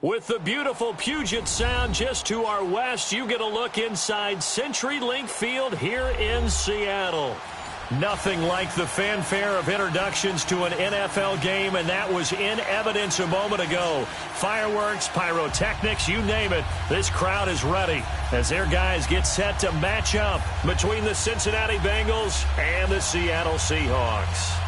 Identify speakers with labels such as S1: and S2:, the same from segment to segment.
S1: With the beautiful Puget Sound just to our west, you get a look inside CenturyLink Field here in Seattle. Nothing like the fanfare of introductions to an NFL game, and that was in evidence a moment ago. Fireworks, pyrotechnics, you name it. This crowd is ready as their guys get set to match up between the Cincinnati Bengals and the Seattle Seahawks.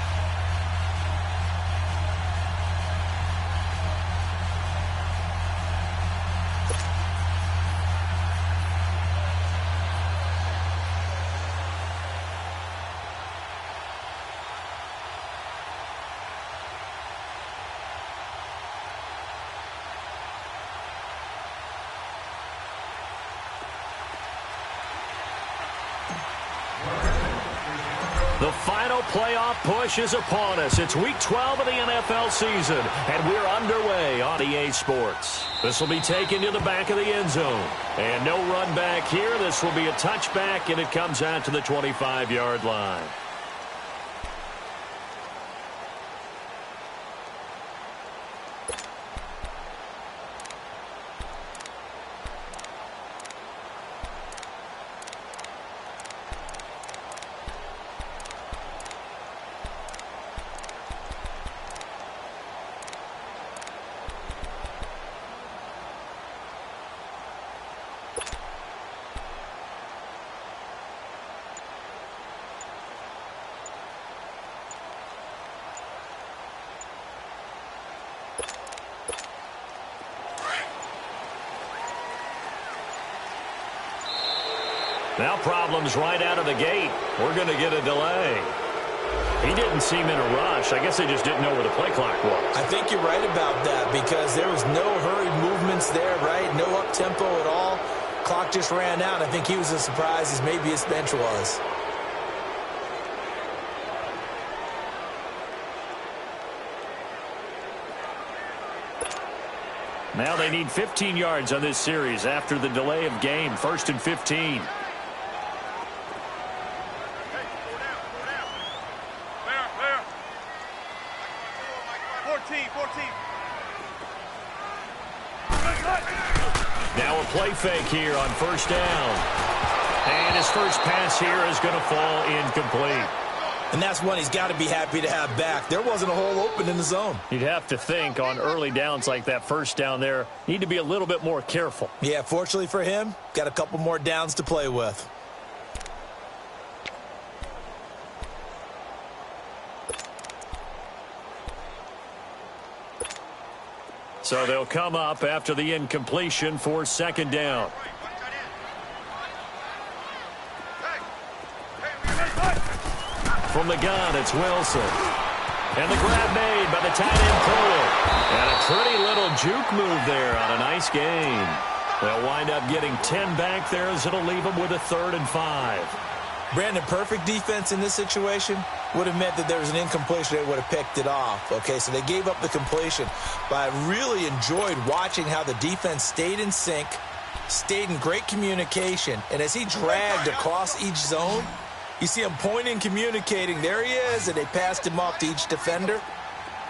S1: The final playoff push is upon us. It's Week 12 of the NFL season, and we're underway on EA Sports. This will be taken to the back of the end zone. And no run back here. This will be a touchback, and it comes out to the 25-yard line. Now problems right out of the gate. We're going to get a delay. He didn't seem in a rush. I guess they just didn't know where the play clock was.
S2: I think you're right about that because there was no hurried movements there, right? No up-tempo at all. Clock just ran out. I think he was as surprised as maybe his bench was.
S1: Now they need 15 yards on this series after the delay of game. 1st and 15. Now a play fake here on 1st down. And his first pass here is going to fall incomplete.
S2: And that's one he's got to be happy to have back. There wasn't a hole open in the zone.
S1: You'd have to think on early downs like that 1st down there, need to be a little bit more careful.
S2: Yeah, fortunately for him, got a couple more downs to play with.
S1: So they'll come up after the incompletion for 2nd down. From the gun, it's Wilson. And the grab made by the tight end Poole. And a pretty little juke move there on a nice gain. They'll wind up getting 10 back there as it'll leave them with a 3rd and 5.
S2: Brandon, perfect defense in this situation would have meant that there was an incompletion. They would have picked it off. Okay, so they gave up the completion. But I really enjoyed watching how the defense stayed in sync, stayed in great communication. And as he dragged across each zone, you see him pointing, communicating. There he is, and they passed him off to each defender.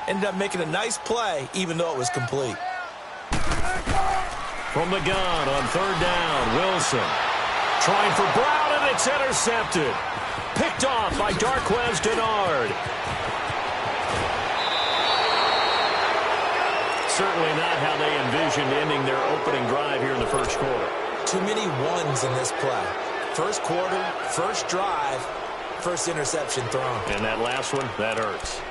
S2: Ended up making a nice play, even though it was complete.
S1: From the gun on 3rd down, Wilson. Trying for Brown, and it's intercepted. Picked off by Darquez Dennard. Certainly not how they envisioned ending their opening drive here in the 1st quarter.
S2: Too many ones in this play. 1st quarter, 1st drive, 1st interception thrown.
S1: And that last one, that hurts.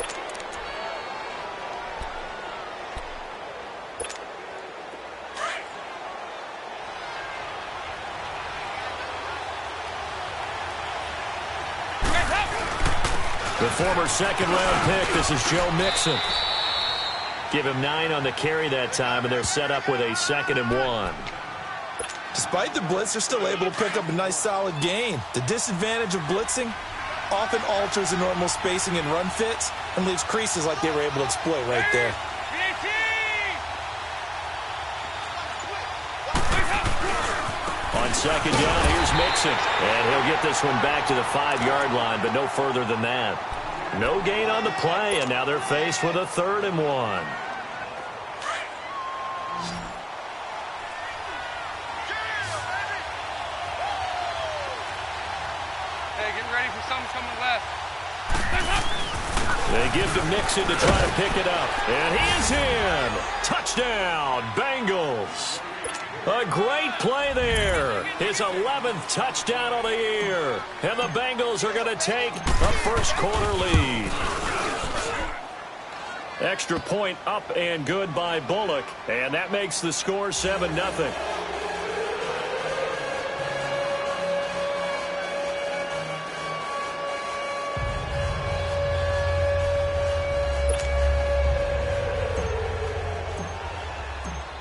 S1: The former 2nd-round pick, this is Joe Mixon. Give him 9 on the carry that time, and they're set up with a 2nd and 1.
S2: Despite the blitz, they're still able to pick up a nice, solid gain. The disadvantage of blitzing often alters the normal spacing and run fits and leaves creases like they were able to exploit right there.
S1: On 2nd down, here's Mixon. And he'll get this one back to the 5-yard line, but no further than that. No gain on the play, and now they're faced with a 3rd and 1. They give to Mixon to try to pick it up. And he is in. Touchdown, Bengals. A great play there. His 11th touchdown of the year. And the Bengals are going to take a first-quarter lead. Extra point up and good by Bullock. And that makes the score 7-0.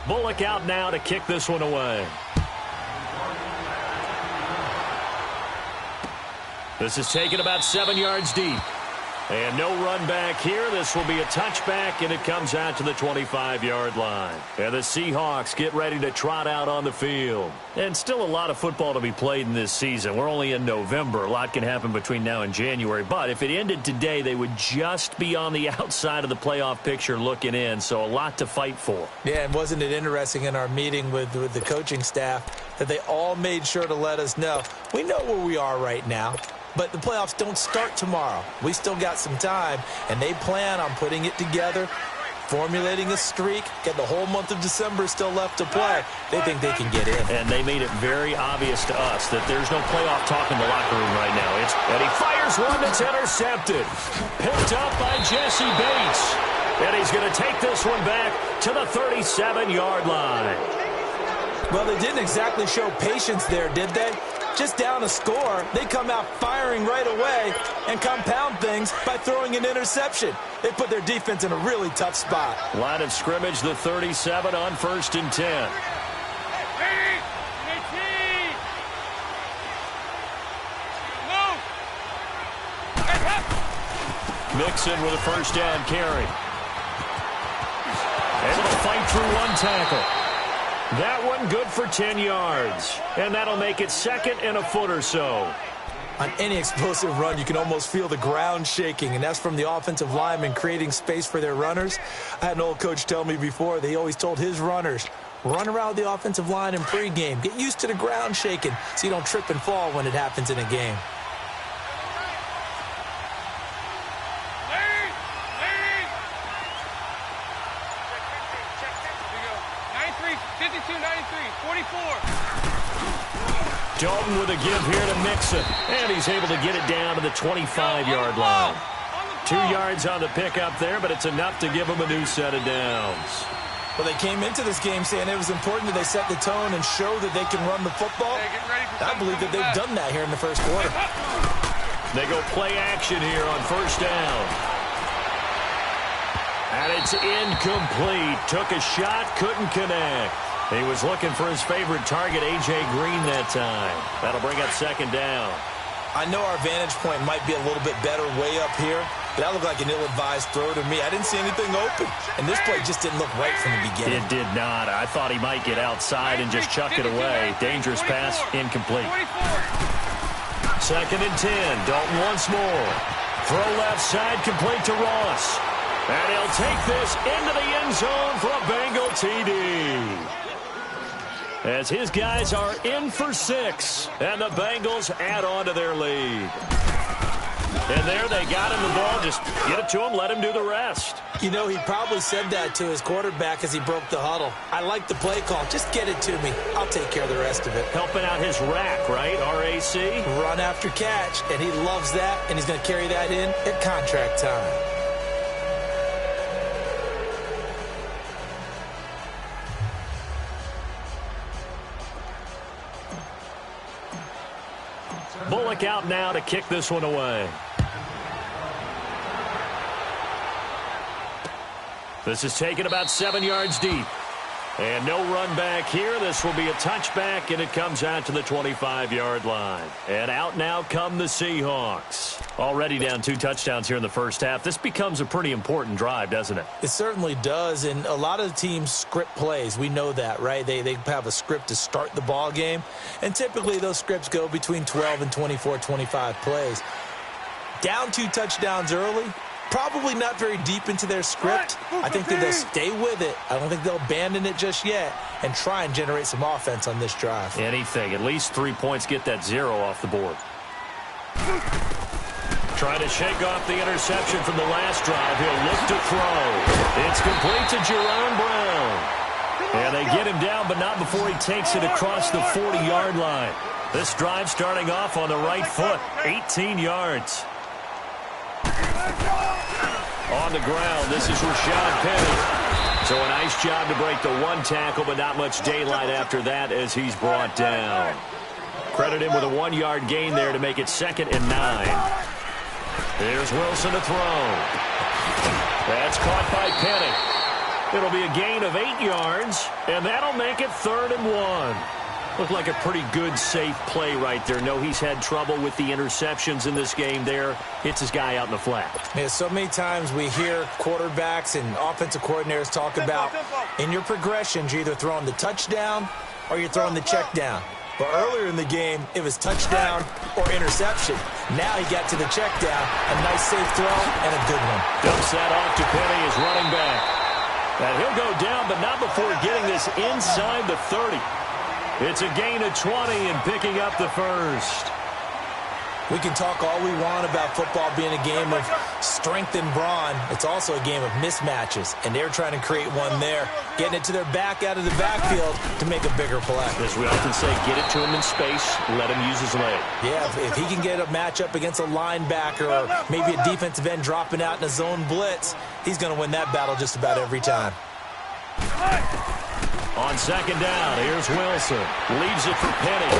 S1: Bullock out now to kick this one away. This is taken about 7 yards deep. And no run back here. This will be a touchback, and it comes out to the 25-yard line. And the Seahawks get ready to trot out on the field. And still a lot of football to be played in this season. We're only in November. A lot can happen between now and January. But if it ended today, they would just be on the outside of the playoff picture looking in. So a lot to fight for.
S2: Yeah, and wasn't it interesting in our meeting with the coaching staff that they all made sure to let us know, we know where we are right now. But the playoffs don't start tomorrow. We still got some time, and they plan on putting it together, formulating a streak, get the whole month of December still left to play. They think they can get in.
S1: And they made it very obvious to us that there's no playoff talk in the locker room right now. And he fires one that's intercepted. Picked up by Jesse Bates. And he's going to take this one back to the 37-yard line.
S2: Well, they didn't exactly show patience there, did they? Just down a score, they come out firing right away and compound things by throwing an interception. They put their defense in a really tough spot.
S1: Line of scrimmage, the 37 on 1st and 10. Mixon with a first down carry. Able to fight through one tackle. That one good for 10 yards. And that'll make it 2nd and a foot or so.
S2: On any explosive run, you can almost feel the ground shaking, and that's from the offensive linemen creating space for their runners. I had an old coach tell me before, they always told his runners, run around the offensive line in pregame. Get used to the ground shaking so you don't trip and fall when it happens in a game.
S1: Dalton with a give here to Mixon. And he's able to get it down to the 25-yard line. 2 yards on the pickup there, but it's enough to give him a new set of downs.
S2: Well, they came into this game saying it was important that they set the tone and show that they can run the football. I believe that they've done that here in the first quarter.
S1: They go play action here on first down. And it's incomplete. Took a shot, couldn't connect. He was looking for his favorite target, A.J. Green, that time. That'll bring up 2nd down.
S2: I know our vantage point might be a little bit better way up here, but that looked like an ill-advised throw to me. I didn't see anything open, and this play just didn't look right from the beginning.
S1: It did not. I thought he might get outside and just chuck it away. Dangerous pass, incomplete. 2nd and 10. Dalton once more. Throw left side, complete to Ross. And he'll take this into the end zone for a Bengal TD. As his guys are in for 6, and the Bengals add on to their lead. And there they got him the ball. Just get it to him, let him do the rest.
S2: You know, he probably said that to his quarterback as he broke the huddle. I like the play call. Just get it to me. I'll take care of the rest of it.
S1: Helping out his rack, right? R.A.C.
S2: Run after catch, and he loves that, and he's going to carry that in at contract time.
S1: Bullock out now to kick this one away. This is taken about 7 yards deep. And no run back here. This will be a touchback, and it comes out to the 25-yard line. And out now come the Seahawks. Already down 2 touchdowns here in the first half. This becomes a pretty important drive, doesn't it?
S2: It certainly does, and a lot of the teams script plays. We know that, right? They have a script to start the ball game, and typically those scripts go between 12 and 24, 25 plays. Down 2 touchdowns early, probably not very deep into their script. I think that they'll stay with it. I don't think they'll abandon it just yet and try and generate some offense on this drive.
S1: Anything. At least 3 points, get that 0 off the board. Trying to shake off the interception from the last drive. He'll look to throw. It's complete to Jerome Brown. And they get him down, but not before he takes it across the 40-yard line. This drive starting off on the right foot, 18 yards. On the ground, this is Rashad Penny. So a nice job to break the one tackle, but not much daylight after that as he's brought down. Credit him with a 1-yard gain there to make it 2nd and 9. Here's Wilson to throw. That's caught by Penny. It'll be a gain of 8 yards, and that'll make it 3rd and 1. Looked like a pretty good, safe play right there. No, he's had trouble with the interceptions in this game there. Hits his guy out in the flat.
S2: Yeah, so many times we hear quarterbacks and offensive coordinators talk about in your progressions, you're either throwing the touchdown or you're throwing the check down. But earlier in the game, it was touchdown or interception. Now he got to the check down, a nice safe throw, and a good one.
S1: Dumps that off to Penny, his running back. And he'll go down, but not before getting this inside the 30. It's a gain of 20 and picking up the first.
S2: We can talk all we want about football being a game of strength and brawn. It's also a game of mismatches, and they're trying to create one there, getting it to their back out of the backfield to make a bigger play.
S1: As we often say, get it to him in space, let him use his leg.
S2: Yeah, if he can get a matchup against a linebacker or maybe a defensive end dropping out in a zone blitz, he's going to win that battle just about every time.
S1: On 2nd down, here's Wilson. Leaves it for Penny.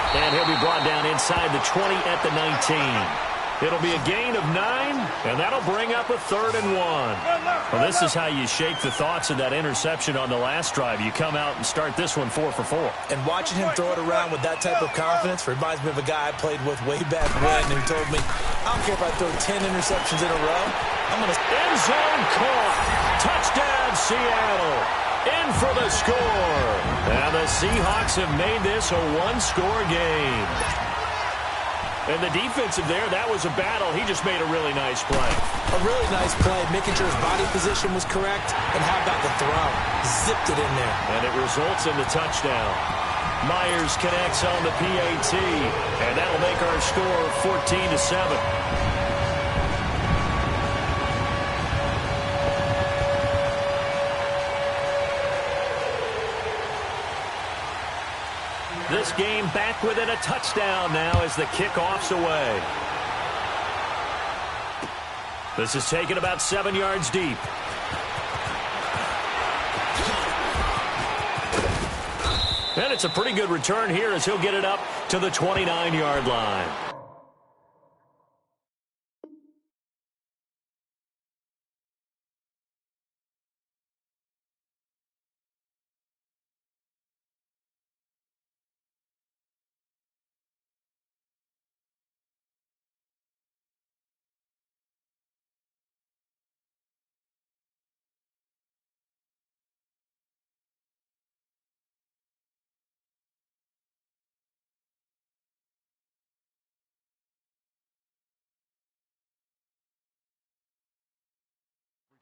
S1: And he'll be brought down inside the 20 at the 19. It'll be a gain of 9, and that'll bring up a 3rd and 1. Well, this is how you shake the thoughts of that interception on the last drive. You come out and start this one 4 for 4.
S2: And watching him throw it around with that type of confidence reminds me of a guy I played with way back when who told me, I don't care if I throw 10 interceptions in a row, I'm going to...
S1: End zone caught. Touchdown, Seattle. In for the score. And the Seahawks have made this a one-score game. And the defensive there, that was a battle. He just made a really nice play.
S2: A really nice play, making sure his body position was correct. And how about the throw? Zipped it in there.
S1: And it results in the touchdown. Myers connects on the PAT. And that'll make our score 14-7. This game back within a touchdown now as the kickoff's away. This is taken about 7 yards deep. And it's a pretty good return here as he'll get it up to the 29-yard line.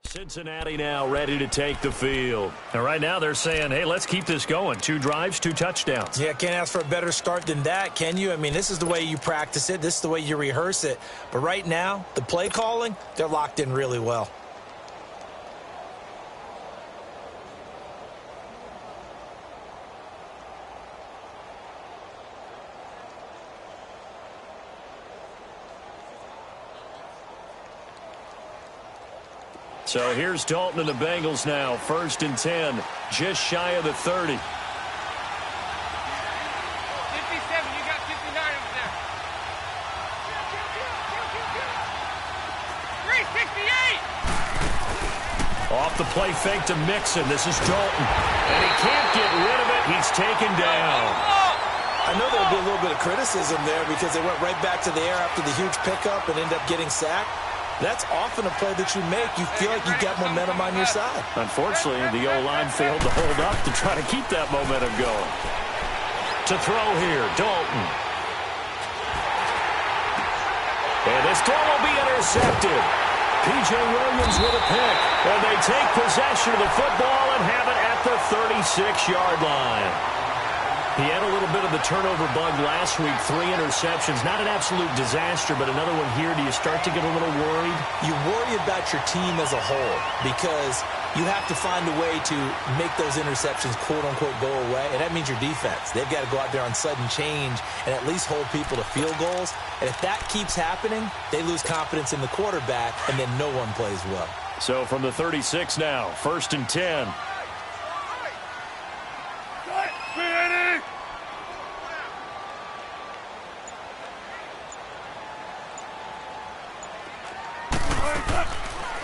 S1: Cincinnati now ready to take the field. And right now they're saying, hey, let's keep this going. 2 drives, 2 touchdowns.
S2: Yeah, can't ask for a better start than that, can you? I mean, this is the way you practice it. This is the way you rehearse it. But right now, the play calling, they're locked in really well.
S1: So here's Dalton and the Bengals now. 1st and 10, just shy of the 30.
S3: 57, you got 59 over there. 368!
S1: Off the play fake to Mixon. This is Dalton. And he can't get rid of it. He's taken down.
S2: I know there'll be a little bit of criticism there because they went right back to the air after the huge pickup and ended up getting sacked. That's often a play that you make. You feel like you've got momentum on your side.
S1: Unfortunately, the O-line failed to hold up to try to keep that momentum going. To throw here, Dalton. And this throw will be intercepted. P.J. Williams with a pick. And they take possession of the football and have it at the 36-yard line. He had a little bit of the turnover bug last week, 3 interceptions. Not an absolute disaster, but another one here. Do you start to get a little worried?
S2: You worry about your team as a whole because you have to find a way to make those interceptions, quote-unquote, go away, and that means your defense. They've got to go out there on sudden change and at least hold people to field goals. And if that keeps happening, they lose confidence in the quarterback, and then no one plays well.
S1: So from the 36 now, 1st and 10.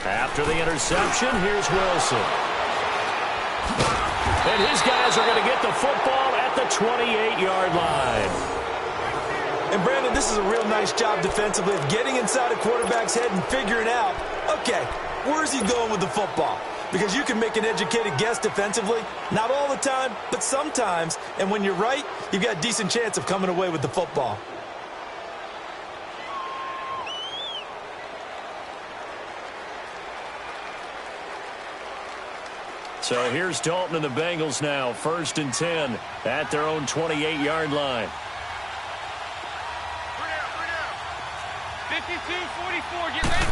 S1: After the interception, here's Wilson. And his guys are going to get the football at the 28-yard line.
S2: And, Brandon, this is a real nice job defensively of getting inside a quarterback's head and figuring out, okay, where's he going with the football? Because you can make an educated guess defensively, not all the time, but sometimes. And when you're right, you've got a decent chance of coming away with the football.
S1: So here's Dalton and the Bengals now, 1st and 10 at their own 28-yard line.
S3: 52-44, get ready.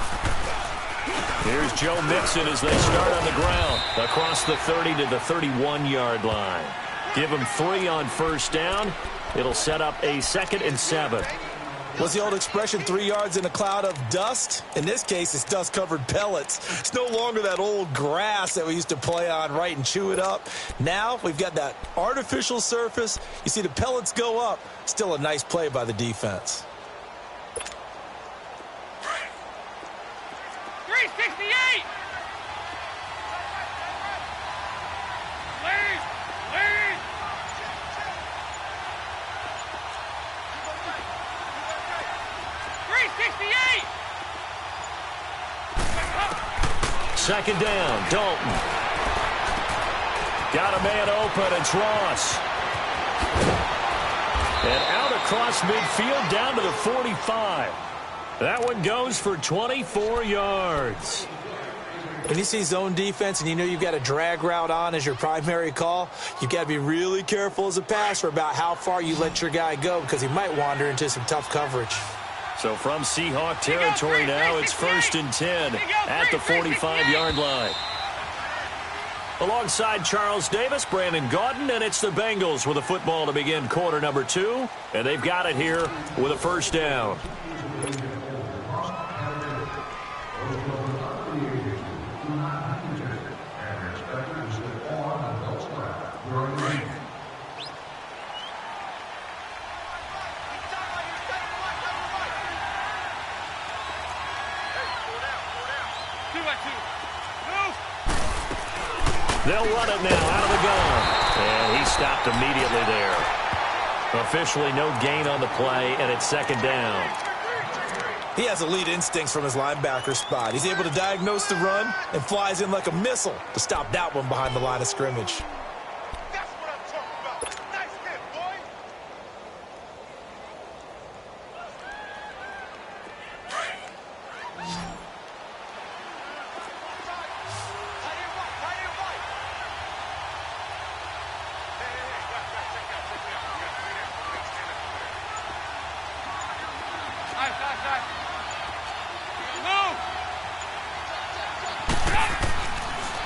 S1: Here's Joe Mixon as they start on the ground across the 30 to the 31-yard line. Give them 3 on 1st down. It'll set up a 2nd and 7.
S2: What's the old expression, 3 yards in a cloud of dust? In this case, it's dust-covered pellets. It's no longer that old grass that we used to play on, right, and chew it up. Now we've got that artificial surface. You see the pellets go up. Still a nice play by the defense.
S3: 368! Lead! Lead!
S1: Second down, Dalton. Got a man open, it's Ross. And out across midfield down to the 45. That one goes for 24 yards.
S2: When you see zone defense and you know you've got a drag route on as your primary call, you've got to be really careful as a passer about how far you let your guy go because he might wander into some tough coverage.
S1: So from Seahawk territory now, it's 1st and 10 at the 45-yard line. Alongside Charles Davis, Brandon Gaudin, and it's the Bengals with a football to begin quarter number 2. And they've got it here with a 1st down. They'll run it now out of the gun. And he stopped immediately there. Officially no gain on the play, and it's 2nd down.
S2: He has elite instincts from his linebacker spot. He's able to diagnose the run and flies in like a missile to stop that one behind the line of scrimmage.
S3: That's what I'm talking about. Nice hit, boy.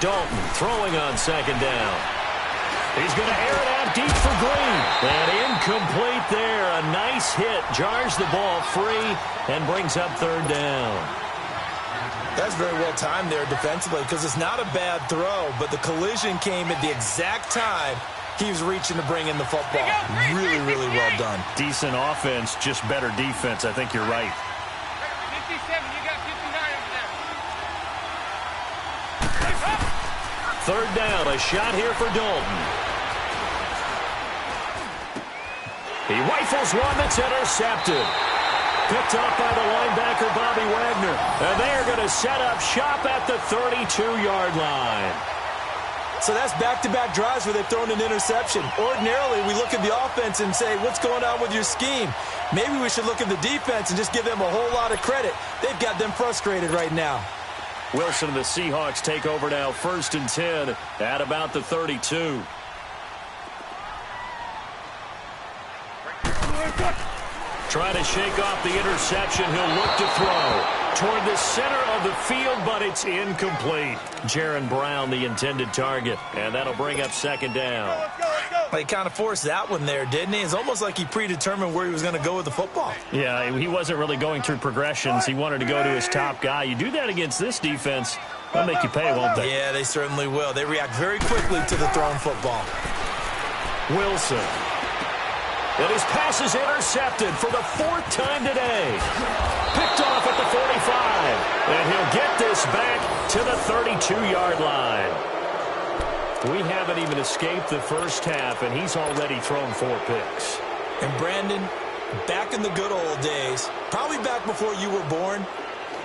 S1: Dalton throwing on 2nd down. He's going to air it out deep for Green. And incomplete there. A nice hit. Jars the ball free and brings up 3rd down.
S2: That's very well timed there defensively because it's not a bad throw, but the collision came at the exact time he was reaching to bring in the football. Really, really well done.
S1: Decent offense, just better defense. I think you're right.
S3: 57, you got 59 over there.
S1: 3rd down, a shot here for Dalton. He rifles one that's intercepted. Picked up by the linebacker, Bobby Wagner. And they are going to set up shop at the 32-yard line.
S2: So that's back-to-back drives where they've thrown an interception. Ordinarily, we look at the offense and say, what's going on with your scheme? Maybe we should look at the defense and just give them a whole lot of credit. They've got them frustrated right now.
S1: Wilson and the Seahawks take over now, 1st and 10 at about the 32. Trying to shake off the interception. He'll look to throw toward the center of the field, but it's incomplete. Jaron Brown, the intended target, and that'll bring up second down.
S2: He kind of forced that one there, didn't he? It's almost like he predetermined where he was going to go with the football.
S1: Yeah, he wasn't really going through progressions. He wanted to go to his top guy. You do that against this defense, they'll make you pay, won't they?
S2: Yeah, they certainly will. They react very quickly to the thrown football.
S1: Wilson. And his pass is intercepted for the fourth time today. Picked off at the 45. And he'll get this back to the 32-yard line. We haven't even escaped the first half, and he's already thrown 4 picks.
S2: And Brandon, back in the good old days, probably back before you were born,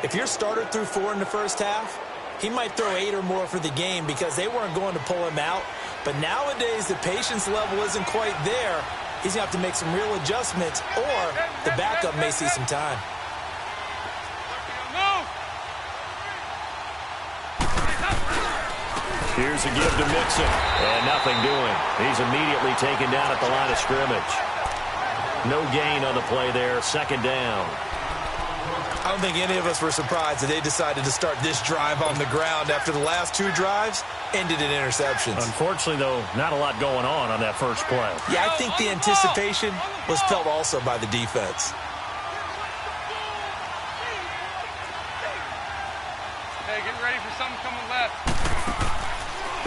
S2: if your starter threw 4 in the first half, he might throw 8 or more for the game because they weren't going to pull him out. But nowadays, the patience level isn't quite there. He's going to have to make some real adjustments, or the backup may see some time.
S1: Here's a give to Mixon, and nothing doing. He's immediately taken down at the line of scrimmage. No gain on the play there, second down.
S2: I don't think any of us were surprised that they decided to start this drive on the ground after the last 2 drives ended in interceptions.
S1: Unfortunately, though, not a lot going on that first play.
S2: Yeah, I think the anticipation was felt also by the defense.
S4: Hey, get ready for something coming left.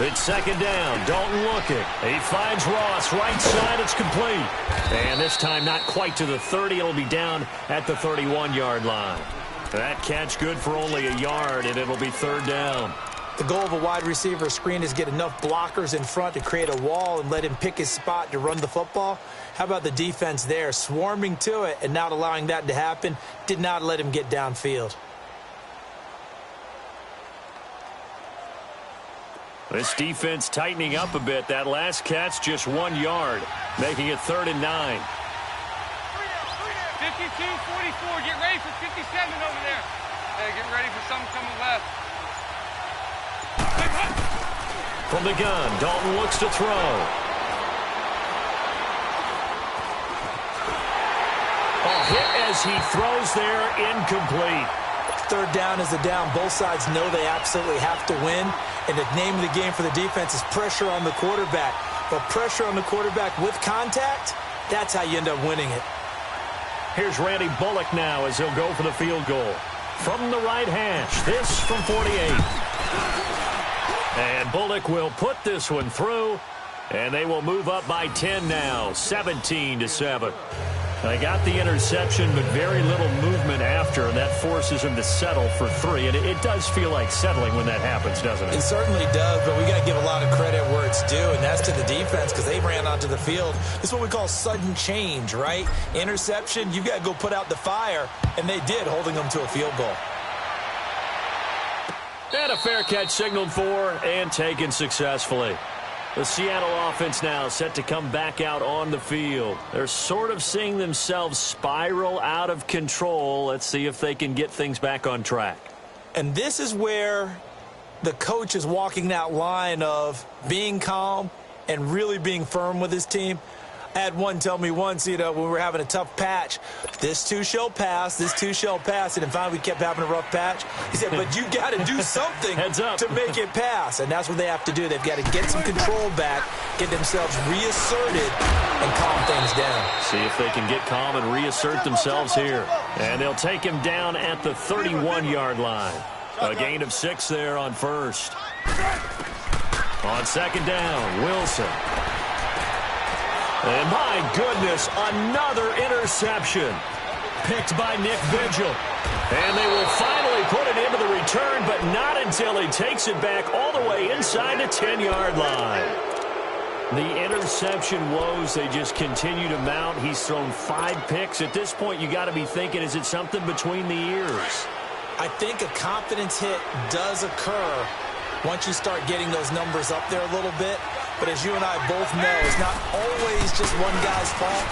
S1: It's second down. Dalton looking. He finds Ross right side. It's complete. And this time not quite to the 30. It'll be down at the 31-yard line. That catch good for only a yard, and it'll be third down.
S2: The goal of a wide receiver screen is get enough blockers in front to create a wall and let him pick his spot to run the football. How about the defense there, swarming to it and not allowing that to happen? Did not let him get downfield.
S1: This defense tightening up a bit. That last catch just 1 yard, making it 3rd and 9.
S4: 52-44. Get ready for 57 over there. Hey, get ready for something coming left.
S1: From the gun, Dalton looks to throw. A hit as he throws there, incomplete.
S2: Third down is a down. Both sides know they absolutely have to win. And the name of the game for the defense is pressure on the quarterback. But pressure on the quarterback with contact, that's how you end up winning it.
S1: Here's Randy Bullock now as he'll go for the field goal. From the right hash, this from 48. And Bullock will put this one through, and they will move up by 10 now, 17-7. They got the interception, but very little movement after, and that forces him to settle for 3. And it does feel like settling when that happens, doesn't it?
S2: It certainly does, but we got to give a lot of credit where it's due, and that's to the defense because they ran onto the field. This is what we call sudden change, right? Interception, you've got to go put out the fire, and they did, holding them to a field goal.
S1: And a fair catch signaled for and taken successfully. The Seattle offense now set to come back out on the field. They're sort of seeing themselves spiral out of control. Let's see if they can get things back on track.
S2: And this is where the coach is walking that line of being calm and really being firm with his team. I had one tell me once, when we were having a tough patch, this too shall pass, this too shall pass. And finally we kept having a rough patch. He said, but you got to do something to make it pass. And that's what they have to do. They've got to get some control back, get themselves reasserted, and calm things down.
S1: See if they can get calm and reassert themselves here. And they'll take him down at the 31-yard line. A gain of 6 there on first. On second down, Wilson. And my goodness, another interception. Picked by Nick Vigil. And they will finally put it into the return, but not until he takes it back all the way inside the 10-yard line. The interception woes, they just continue to mount. He's thrown 5 picks. At this point, you got to be thinking, is it something between the ears?
S2: I think a confidence hit does occur once you start getting those numbers up there a little bit. But as you and I both know, it's not always just one guy's fault.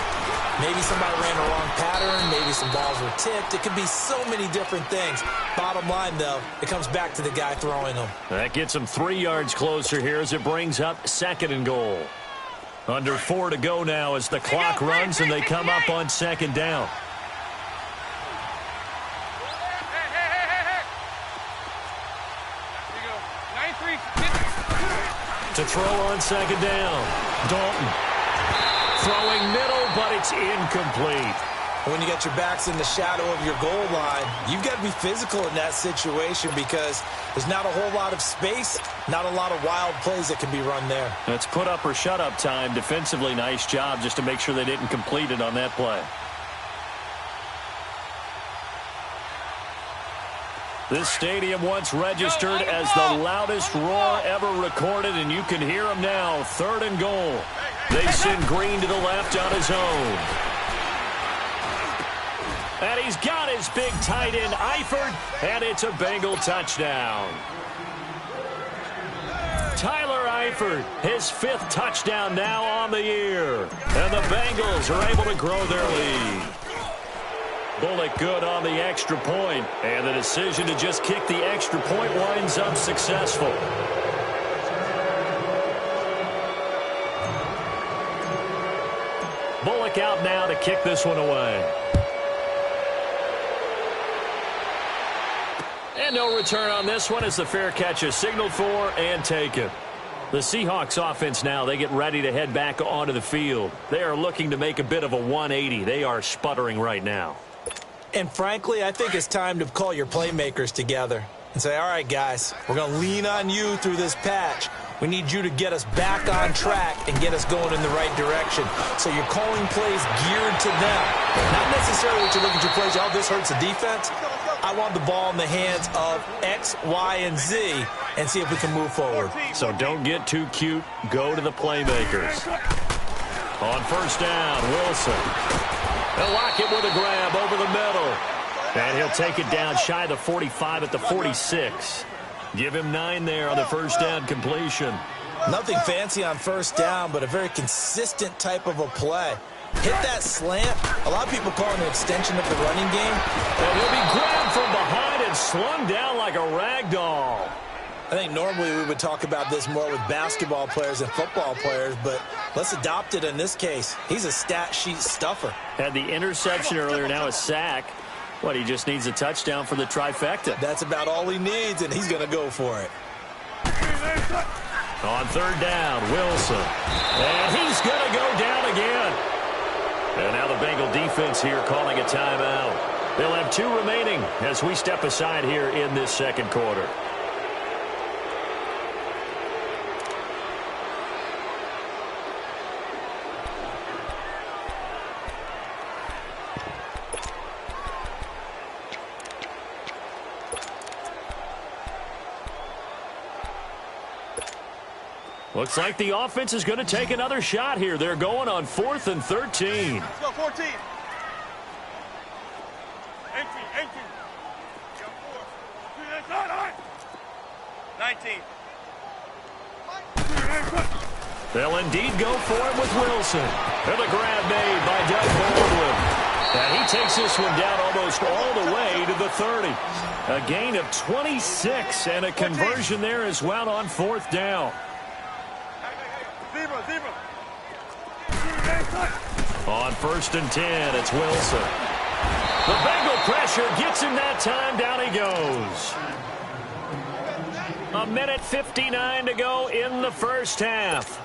S2: Maybe somebody ran the wrong pattern. Maybe some balls were tipped. It could be so many different things. Bottom line, though, it comes back to the guy throwing them.
S1: That gets him 3 yards closer here as it brings up 2nd and goal. Under 4 to go now as the clock runs and they come up on 2nd down. To throw on second down. Dalton. Throwing middle, but it's incomplete.
S2: When you got your backs in the shadow of your goal line, you've got to be physical in that situation because there's not a whole lot of space, not a lot of wild plays that can be run there.
S1: That's put up or shut up time. Defensively, nice job just to make sure they didn't complete it on that play. This stadium once registered as the loudest roar ever recorded, and you can hear them now. 3rd and goal. They send Green to the left on his own. And he's got his big tight end, Eifert, and it's a Bengal touchdown. Tyler Eifert, his 5th touchdown now on the year. And the Bengals are able to grow their lead. Bullock good on the extra point, and the decision to just kick the extra point winds up successful. Bullock out now to kick this one away. And no return on this one as the fair catch is signaled for and taken. The Seahawks offense now, they get ready to head back onto the field. They are looking to make a bit of a 180. They are sputtering right now.
S2: And frankly, I think it's time to call your playmakers together and say, all right, guys, we're going to lean on you through this patch. We need you to get us back on track and get us going in the right direction. So you're calling plays geared to them. Not necessarily that you look at your plays, oh, this hurts the defense. I want the ball in the hands of X, Y, and Z and see if we can move forward.
S1: So don't get too cute. Go to the playmakers. On 1st down, Wilson. They'll lock it with a grab over the middle. And he'll take it down shy of the 45 at the 46. Give him 9 there on the 1st down completion.
S2: Nothing fancy on 1st down, but a very consistent type of a play. Hit that slant. A lot of people call it an extension of the running game.
S1: And he'll be grabbed from behind and slung down like a rag doll.
S2: I think normally we would talk about this more with basketball players and football players, but let's adopt it in this case. He's a stat sheet stuffer.
S1: Had the interception earlier, now a sack. What, he just needs a touchdown for the trifecta.
S2: That's about all he needs, and he's going to go for it.
S1: On 3rd down, Wilson. And he's going to go down again. And now the Bengal defense here calling a timeout. They'll have 2 remaining as we step aside here in this 2nd quarter. Looks like the offense is going to take another shot here. They're going on 4th and 13.
S3: Let's go, 14. 18. 19.
S1: They'll indeed go for it with Wilson. And the grab made by Doug Baldwin. And he takes this one down almost all the way to the 30. A gain of 26 and a conversion there as well on 4th down.
S3: Zebra.
S1: On 1st and 10, it's Wilson. The Bengal pressure gets him that time. Down he goes. 1:59 to go in the 1st half.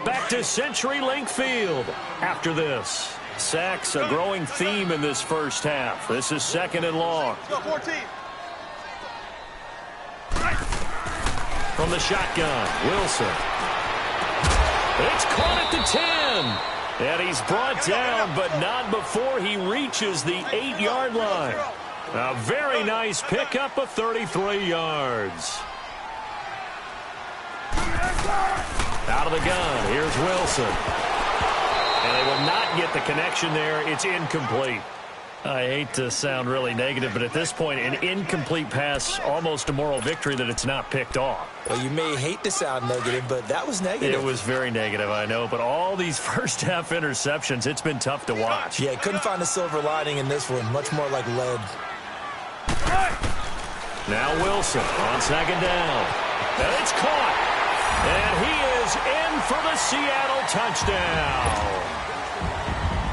S1: Back to CenturyLink Field after this. Sacks a growing theme in this 1st half. This is 2nd and long.
S3: Let's go, 14.
S1: From the shotgun, Wilson. It's caught at the 10. And he's brought down, but not before he reaches the 8-yard line. A very nice pickup of 33 yards. Out of the gun, here's Wilson. And they will not get the connection there. It's incomplete. I hate to sound really negative, but at this point, an incomplete pass, almost a moral victory that it's not picked off.
S2: Well, you may hate to sound negative, but that was negative.
S1: It was very negative, I know, but all these 1st half interceptions, it's been tough to watch.
S2: Yeah, couldn't find a silver lining in this one, much more like lead.
S1: Now Wilson on 2nd down. And it's caught. And he is in for the Seattle touchdown.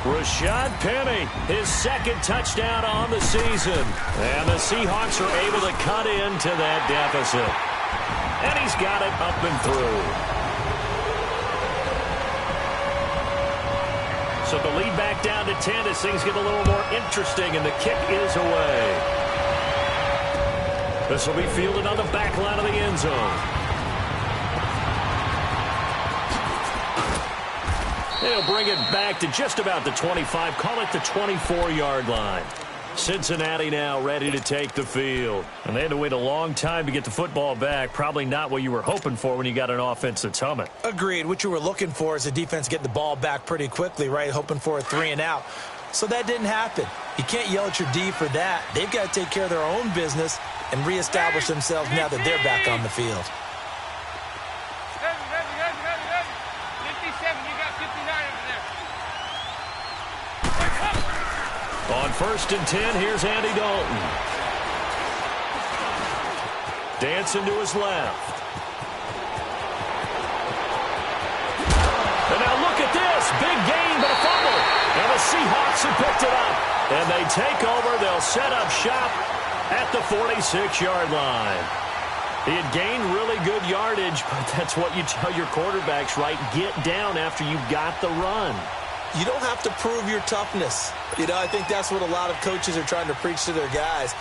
S1: Rashad Penny, his 2nd touchdown on the season. And the Seahawks are able to cut into that deficit. And he's got it up and through. So the lead back down to 10 as things get a little more interesting, and the kick is away. This will be fielded on the back line of the end zone. They'll bring it back to just about the 25, call it the 24-yard line. Cincinnati now ready to take the field. And they had to wait a long time to get the football back. Probably not what you were hoping for when you got an offense that's humming.
S2: Agreed. What you were looking for is the defense getting the ball back pretty quickly, right? Hoping for a 3-and-out. So that didn't happen. You can't yell at your D for that. They've got to take care of their own business and reestablish themselves now that they're back on the field.
S4: 57, you got 59 over there.
S1: On 1st and 10, here's Andy Dalton. Dancing to his left. And now look at this. Big gain, but a fumble. And the Seahawks have picked it up. And they take over. They'll set up shop at the 46-yard line. He had gained really good yardage, but that's what you tell your quarterbacks, right? Get down after you've got the run.
S2: You don't have to prove your toughness. You know, I think that's what a lot of coaches are trying to preach to their guys.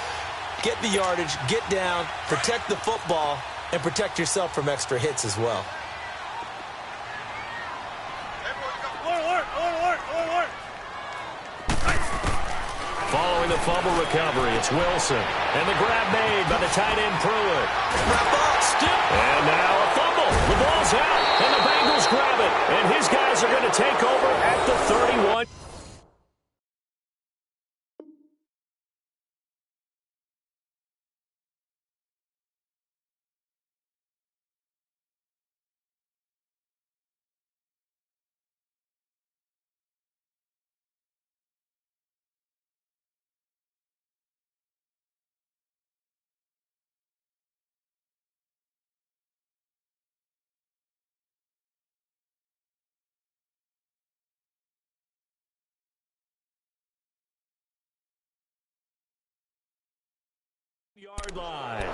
S2: Get the yardage, get down, protect the football, and protect yourself from extra hits as well.
S1: Following the fumble recovery, it's Wilson. And the grab made by the tight end Pruitt. And now a fumble. The ball's out, and the Bengals grab it. And his guys are going to take over at the 31. Yard line.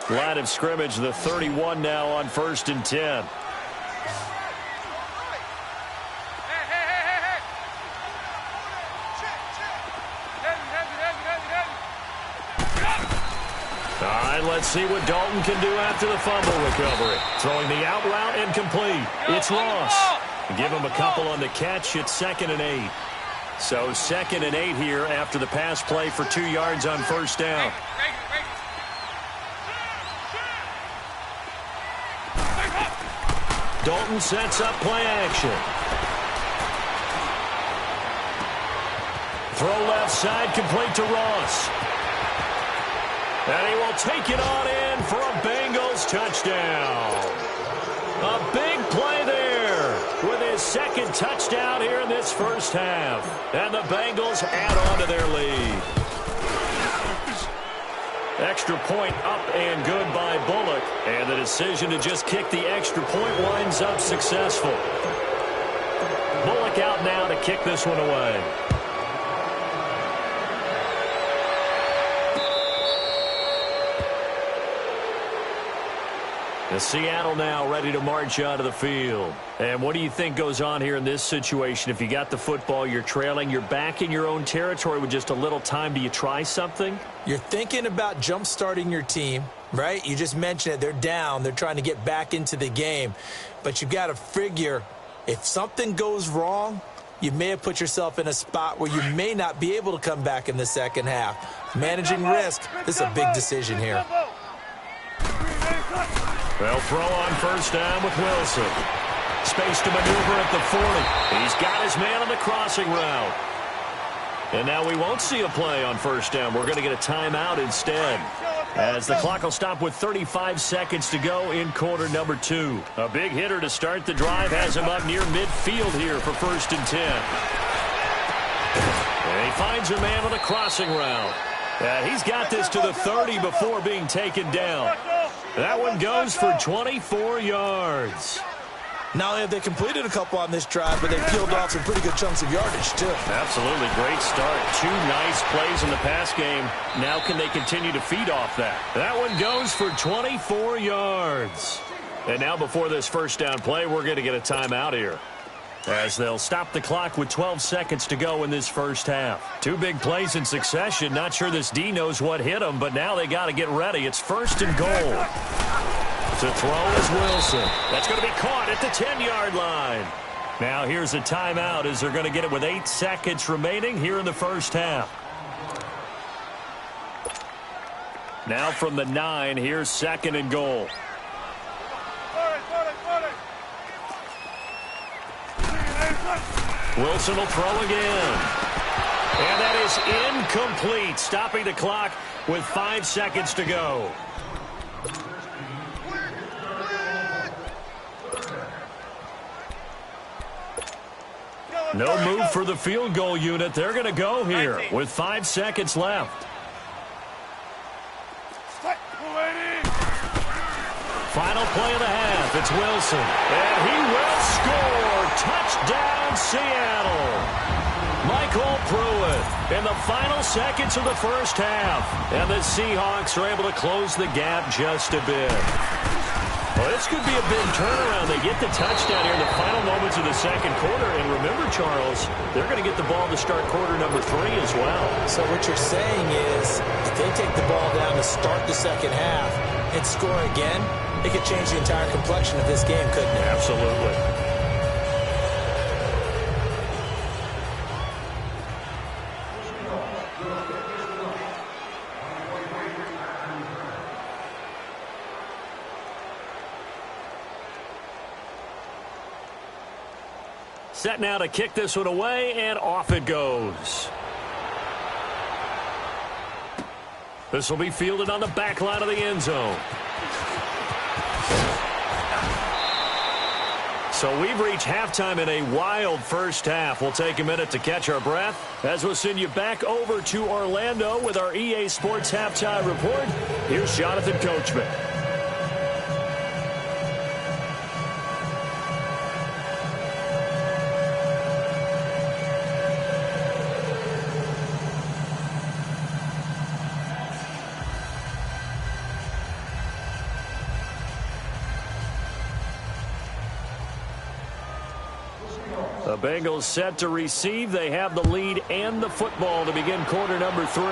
S1: Line of scrimmage, the 31 now on 1st and 10. Let's see what Dalton can do after the fumble recovery. Throwing the out route incomplete. It's Ross. Give him a couple on the catch. It's 2nd and 8. So 2nd and 8 here after the pass play for 2 yards on 1st down. Dalton sets up play action. Throw left side complete to Ross. And he will take it on in for a Bengals touchdown. A big play there with his 2nd touchdown here in this first half. And the Bengals add on to their lead. Extra point up and good by Bullock. And the decision to just kick the extra point winds up successful. Bullock out now to kick this one away. The Seattle now ready to march out of the field. And what do you think goes on here in this situation? If you got the football, you're trailing, you're back in your own territory with just a little time. Do you try something?
S2: You're thinking about jump-starting your team, right? You just mentioned it. They're down. They're trying to get back into the game. But you've got to figure if something goes wrong, you may have put yourself in a spot where you may not be able to come back in the second half. Managing risk, this is a big decision here.
S1: They'll throw on 1st down with Wilson. Space to maneuver at the 40. He's got his man on the crossing route. And now we won't see a play on 1st down. We're going to get a timeout instead, as the clock will stop with 35 seconds to go in quarter number 2. A big hitter to start the drive has him up near midfield here for 1st and 10. And he finds a man on the crossing route. And he's got this to the 30 before being taken down. That one goes for 24 yards.
S2: Not only have they completed a couple on this drive, but they've peeled off some pretty good chunks of yardage, too.
S1: Absolutely. Great start. 2 nice plays in the pass game. Now can they continue to feed off that? That one goes for 24 yards. And now before this first down play, we're going to get a timeout here, as they'll stop the clock with 12 seconds to go in this first half. 2 big plays in succession. Not sure this D knows what hit them, but now they got to get ready. It's 1st and goal. To throw is Wilson. That's going to be caught at the 10-yard line. Now here's a timeout as they're going to get it with 8 seconds remaining here in the first half. Now from the 9, here's 2nd and goal. Wilson will throw again. And that is incomplete, stopping the clock with 5 seconds to go. No move for the field goal unit. They're going to go here with 5 seconds left. Final play of the half. It's Wilson. And he will score. Touchdown, Seattle. Michael Pruitt in the final seconds of the first half. And the Seahawks are able to close the gap just a bit. Well, this could be a big turnaround. They get the touchdown here in the final moments of the second quarter. And remember, Charles, they're going to get the ball to start quarter number 3 as well.
S2: So what you're saying is if they take the ball down to start the second half and score again, it could change the entire complexion of this game, couldn't it?
S1: Absolutely. Set now to kick this one away, and off it goes. This will be fielded on the back line of the end zone. So we've reached halftime in a wild first half. We'll take a minute to catch our breath as we'll send you back over to Orlando with our EA Sports Halftime Report. Here's Jonathan Coachman. The Bengals set to receive. They have the lead and the football to begin quarter number 3.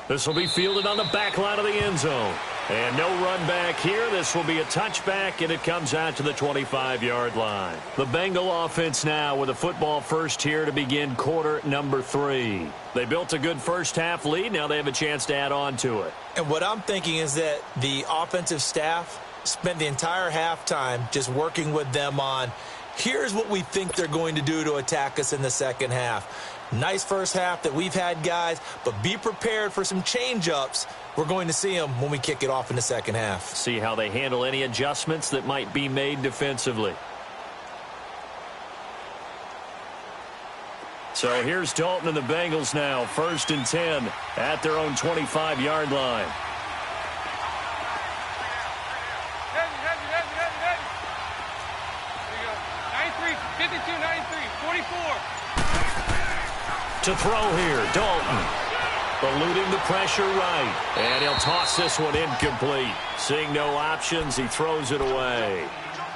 S1: This will be fielded on the back line of the end zone. And no run back here. This will be a touchback, and it comes out to the 25-yard line. The Bengal offense now with a football first here to begin quarter number 3. They built a good first half lead. Now they have a chance to add on to it.
S2: And what I'm thinking is that the offensive staff spent the entire halftime just working with them on, here's what we think they're going to do to attack us in the second half. Nice first half that we've had, guys, but be prepared for some change-ups. We're going to see them when we kick it off in the second half.
S1: See how they handle any adjustments that might be made defensively. So here's Dalton and the Bengals now, 1st and 10 at their own 25-yard line. To throw here, Dalton. Eluding the pressure right. And he'll toss this one incomplete. Seeing no options, he throws it away.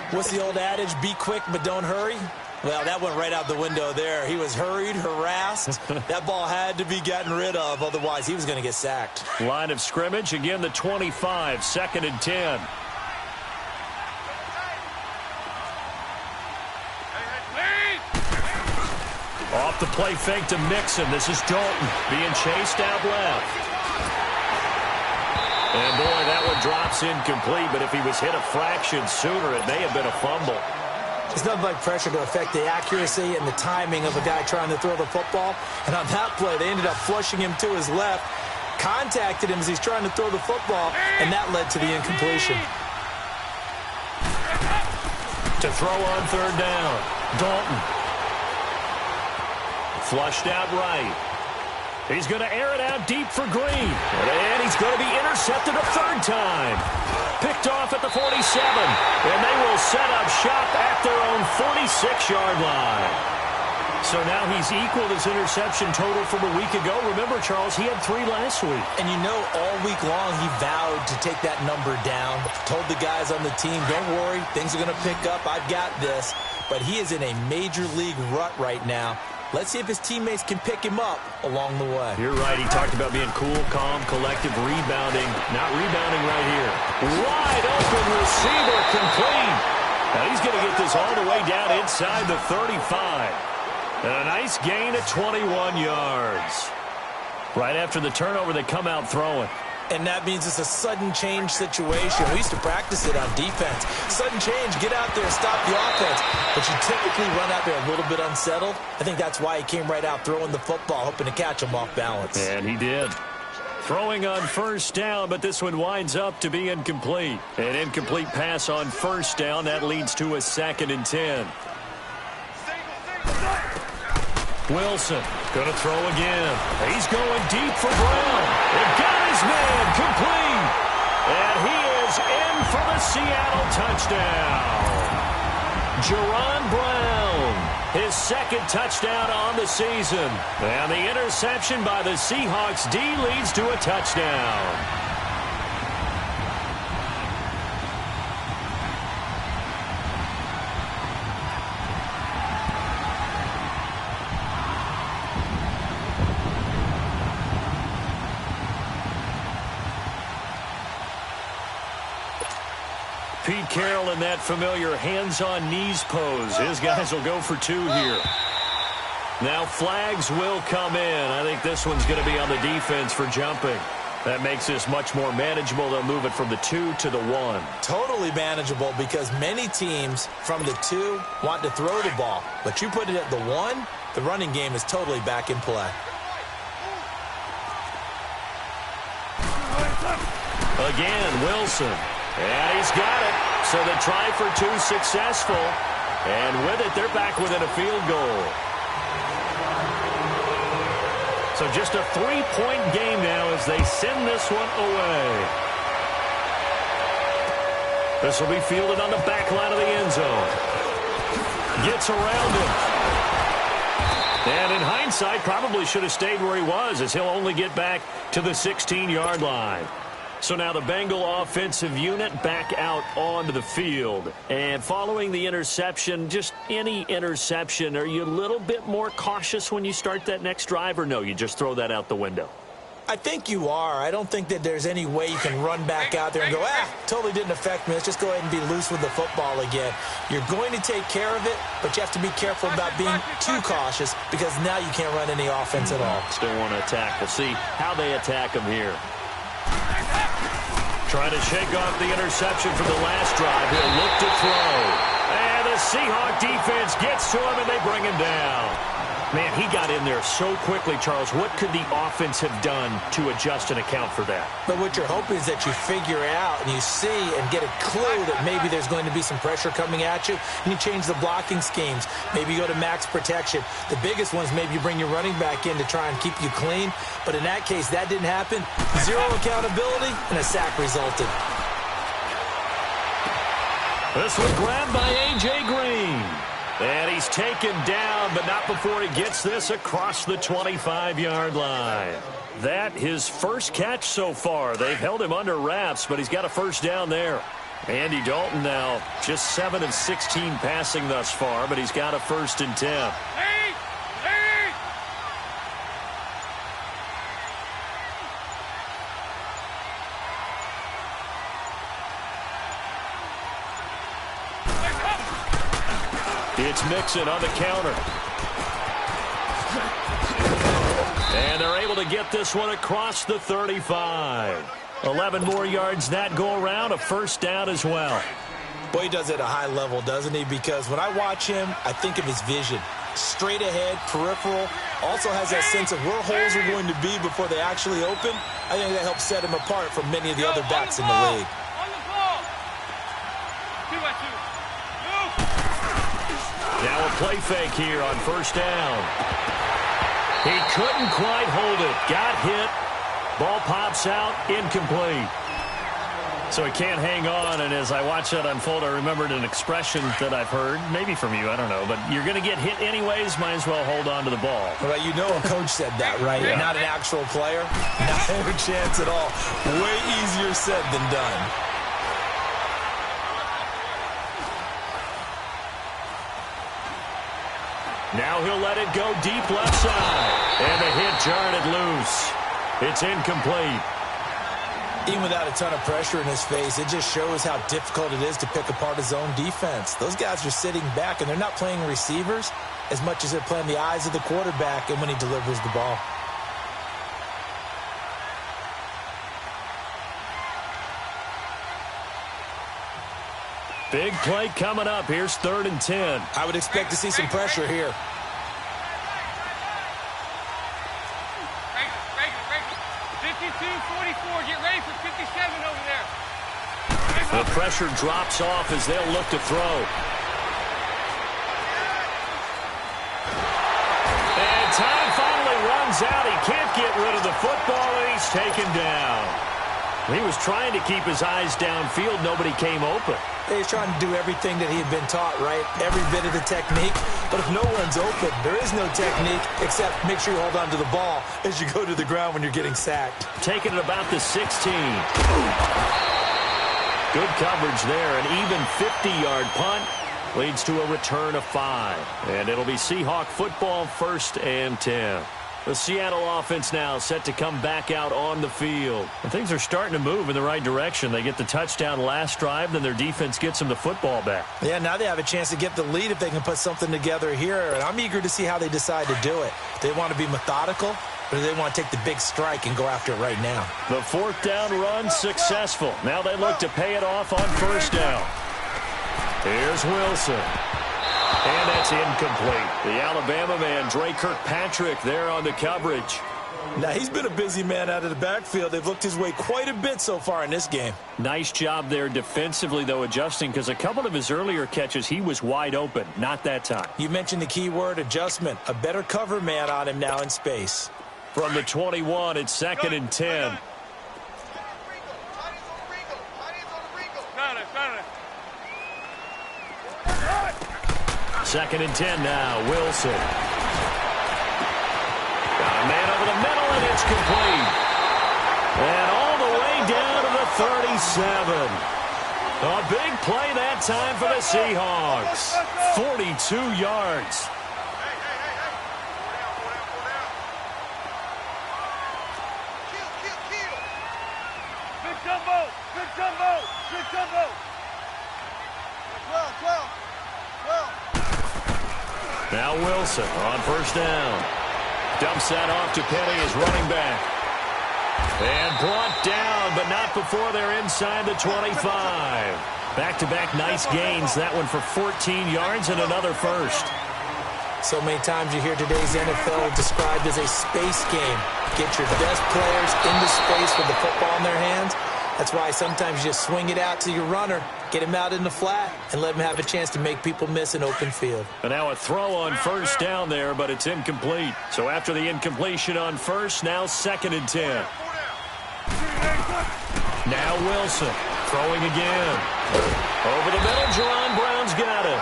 S2: What's the old adage? Be quick, but don't hurry? Well, that went right out the window there. He was hurried, harassed. That ball had to be gotten rid of, otherwise he was going to get sacked.
S1: Line of scrimmage, again the 25, 2nd and 10. Off the play fake to Mixon. This is Dalton being chased out left. And boy, that one drops incomplete, but if he was hit a fraction sooner, it may have been a fumble.
S2: There's nothing like pressure to affect the accuracy and the timing of a guy trying to throw the football. And on that play, they ended up flushing him to his left, contacted him as he's trying to throw the football, and that led to the incompletion.
S1: To throw on 3rd down, Dalton. Flushed out right. He's going to air it out deep for Green. And he's going to be intercepted a third time. Picked off at the 47. And they will set up shop at their own 46-yard line. So now he's equaled his interception total from a week ago. Remember, Charles, he had 3 last week.
S2: And you know, all week long he vowed to take that number down. Told the guys on the team, don't worry, things are going to pick up. I've got this. But he is in a major league rut right now. Let's see if his teammates can pick him up along the way.
S1: You're right. He talked about being cool, calm, collective, rebounding. Not rebounding right here. Wide open receiver complete. Now he's going to get this all the way down inside the 35. And a nice gain at 21 yards. Right after the turnover, they come out throwing.
S2: And that means it's a sudden change situation. We used to practice it on defense. Sudden change, get out there, stop the offense. But you typically run out there a little bit unsettled. I think that's why he came right out throwing the football, hoping to catch him off balance.
S1: And he did. Throwing on first down, but this one winds up to be incomplete. An incomplete pass on first down. That leads to a 2nd and 10. Wilson going to throw again. He's going deep for Brown. It got his man complete. And he is in for the Seattle touchdown. Jerron Brown, his 2nd touchdown on the season. And the interception by the Seahawks D leads to a touchdown. Pete Carroll in that familiar hands-on-knees pose. His guys will go for 2 here. Now flags will come in. I think this one's going to be on the defense for jumping. That makes this much more manageable. They'll move it from the 2 to the 1.
S2: Totally manageable because many teams from the 2 want to throw the ball. But you put it at the 1, the running game is totally back in play.
S1: Again, Wilson. And he's got it. So the try for 2 successful. And with it, they're back within a field goal. So just a 3-point game now as they send this one away. This will be fielded on the back line of the end zone. Gets around him. And in hindsight, probably should have stayed where he was as he'll only get back to the 16-yard line. So now the Bengal offensive unit back out onto the field. And following the interception, just any interception, are you a little bit more cautious when you start that next drive, or no, you just throw that out the window?
S2: I think you are. I don't think that there's any way you can run back out there and go, totally didn't affect me. Let's just go ahead and be loose with the football again. You're going to take care of it, but you have to be careful about being too cautious because now you can't run any offense at all.
S1: Still want to attack. We'll see how they attack him here. Trying to shake off the interception from the last drive. He'll look to throw. And the Seahawk defense gets to him, and they bring him down. Man, he got in there so quickly, Charles. What could the offense have done to adjust and account for that?
S2: But what you're hoping is that you figure out and you see and get a clue that maybe there's going to be some pressure coming at you, and you change the blocking schemes. Maybe you go to max protection. The biggest one is maybe you bring your running back in to try and keep you clean. But in that case, that didn't happen. 0 accountability, and a sack resulted.
S1: This one grabbed by A.J. Green. And he's taken down, but not before he gets this across the 25-yard line. That his first catch so far. They've held him under wraps, but he's got a first down there. Andy Dalton now just 7 of 16 passing thus far, but he's got a 1st and 10. It's Mixon on the counter. And they're able to get this one across the 35. 11 more yards that go around, a first down as well.
S2: Boy, he does it at a high level, doesn't he? Because when I watch him, I think of his vision. Straight ahead, peripheral. Also has that sense of where holes are going to be before they actually open. I think that helps set him apart from many of the other backs in the league.
S1: Now a play fake here on first down. He couldn't quite hold it. Got hit. Ball pops out. Incomplete. So he can't hang on, and as I watch that unfold, I remembered an expression that I've heard, maybe from you, I don't know, but you're going to get hit anyways, might as well hold on to the ball.
S2: Well, you know a coach said that, right?
S1: Yeah.
S2: Not an actual player. Not a chance at all. Way easier said than done.
S1: Now he'll let it go deep left side, and the hit jarred it loose. It's incomplete.
S2: Even without a ton of pressure in his face, it just shows how difficult it is to pick apart his own defense. Those guys are sitting back, and they're not playing receivers as much as they're playing the eyes of the quarterback and when he delivers the ball.
S1: Big play coming up. Here's 3rd and 10.
S2: I would expect to see some pressure here.
S4: Break it. 52-44. Get ready for 57 over there.
S1: The pressure drops off as they'll look to throw. And time finally runs out. He can't get rid of the football, and he's taken down. He was trying to keep his eyes downfield. Nobody came open.
S2: He's trying to do everything that he had been taught, right? Every bit of the technique. But if no one's open, there is no technique except make sure you hold on to the ball as you go to the ground when you're getting sacked.
S1: Taking it about the 16. Good coverage there. An even 50-yard punt leads to a return of 5. And it'll be Seahawk football, 1st and 10. The Seattle offense now set to come back out on the field. And things are starting to move in the right direction. They get the touchdown last drive, then their defense gets them the football back.
S2: Yeah, now they have a chance to get the lead if they can put something together here. And I'm eager to see how they decide to do it. They want to be methodical, or do they want to take the big strike and go after it right now?
S1: The 4th down run successful. Now they look to pay it off on 1st down. Here's Wilson. And that's incomplete. The Alabama man, Dre Kirkpatrick, there on the coverage.
S2: Now, he's been a busy man out of the backfield. They've looked his way quite a bit so far in this game.
S1: Nice job there defensively, though, adjusting, because a couple of his earlier catches, he was wide open. Not that time.
S2: You mentioned the key word, adjustment. A better cover man on him now in space.
S1: From the 21, it's 2nd and 10. Second and 10 now. Wilson. Got a man over the middle, and it's complete. And all the way down to the 37. A big play that time for the Seahawks. 42 yards.
S3: Good combo. 12.
S1: Now Wilson on 1st down. Dumps that off to Penny as running back. And brought down, but not before they're inside the 25. Back-to-back nice gains. That one for 14 yards and another first.
S2: So many times you hear today's NFL described as a space game. Get your best players into space with the football in their hands. That's why sometimes you just swing it out to your runner, get him out in the flat, and let him have a chance to make people miss an open field.
S1: And now a throw on 1st down there, but it's incomplete. So after the incompletion on 1st, now 2nd and 10. Now Wilson throwing again. Over the middle, Jerron Brown's got it.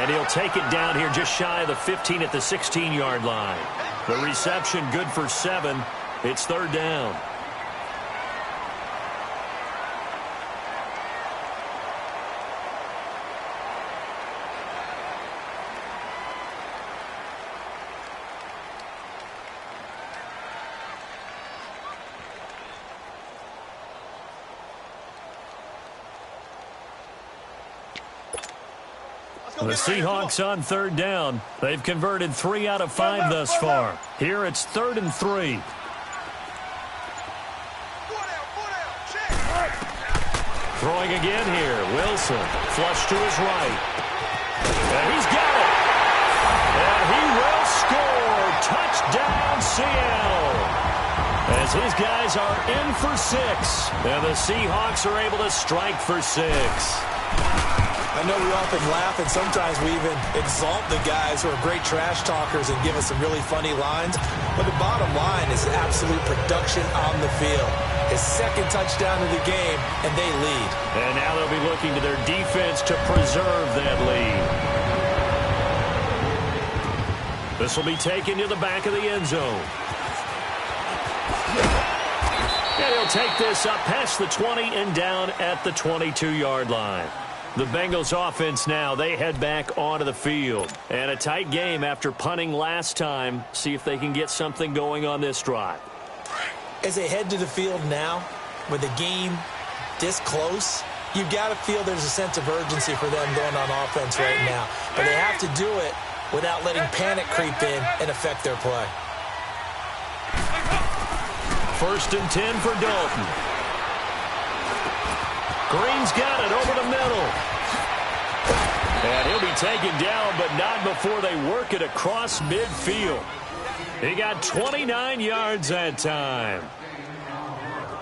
S1: And he'll take it down here just shy of the 15 at the 16-yard line. The reception good for 7. It's 3rd down. The Seahawks on 3rd down. They've converted 3 out of 5 thus far. Here it's 3rd and 3. Throwing again here. Wilson. Flush to his right. And he's got it. And he will score. Touchdown, C.D.L. As his guys are in for 6. And the Seahawks are able to strike for 6.
S2: I know we often laugh, and sometimes we even exalt the guys who are great trash talkers and give us some really funny lines. But the bottom line is absolute production on the field. His second touchdown of the game, and they lead.
S1: And now they'll be looking to their defense to preserve that lead. This will be taken to the back of the end zone. And he'll take this up past the 20 and down at the 22-yard line. The Bengals offense now, they head back onto the field. And a tight game after punting last time. See if they can get something going on this drive.
S2: As they head to the field now, with the game this close, you've got to feel there's a sense of urgency for them going on offense right now. But they have to do it without letting panic creep in and affect their play.
S1: 1st and 10 for Dalton. Green's got it over the middle. And he'll be taken down, but not before they work it across midfield. He got 29 yards that time.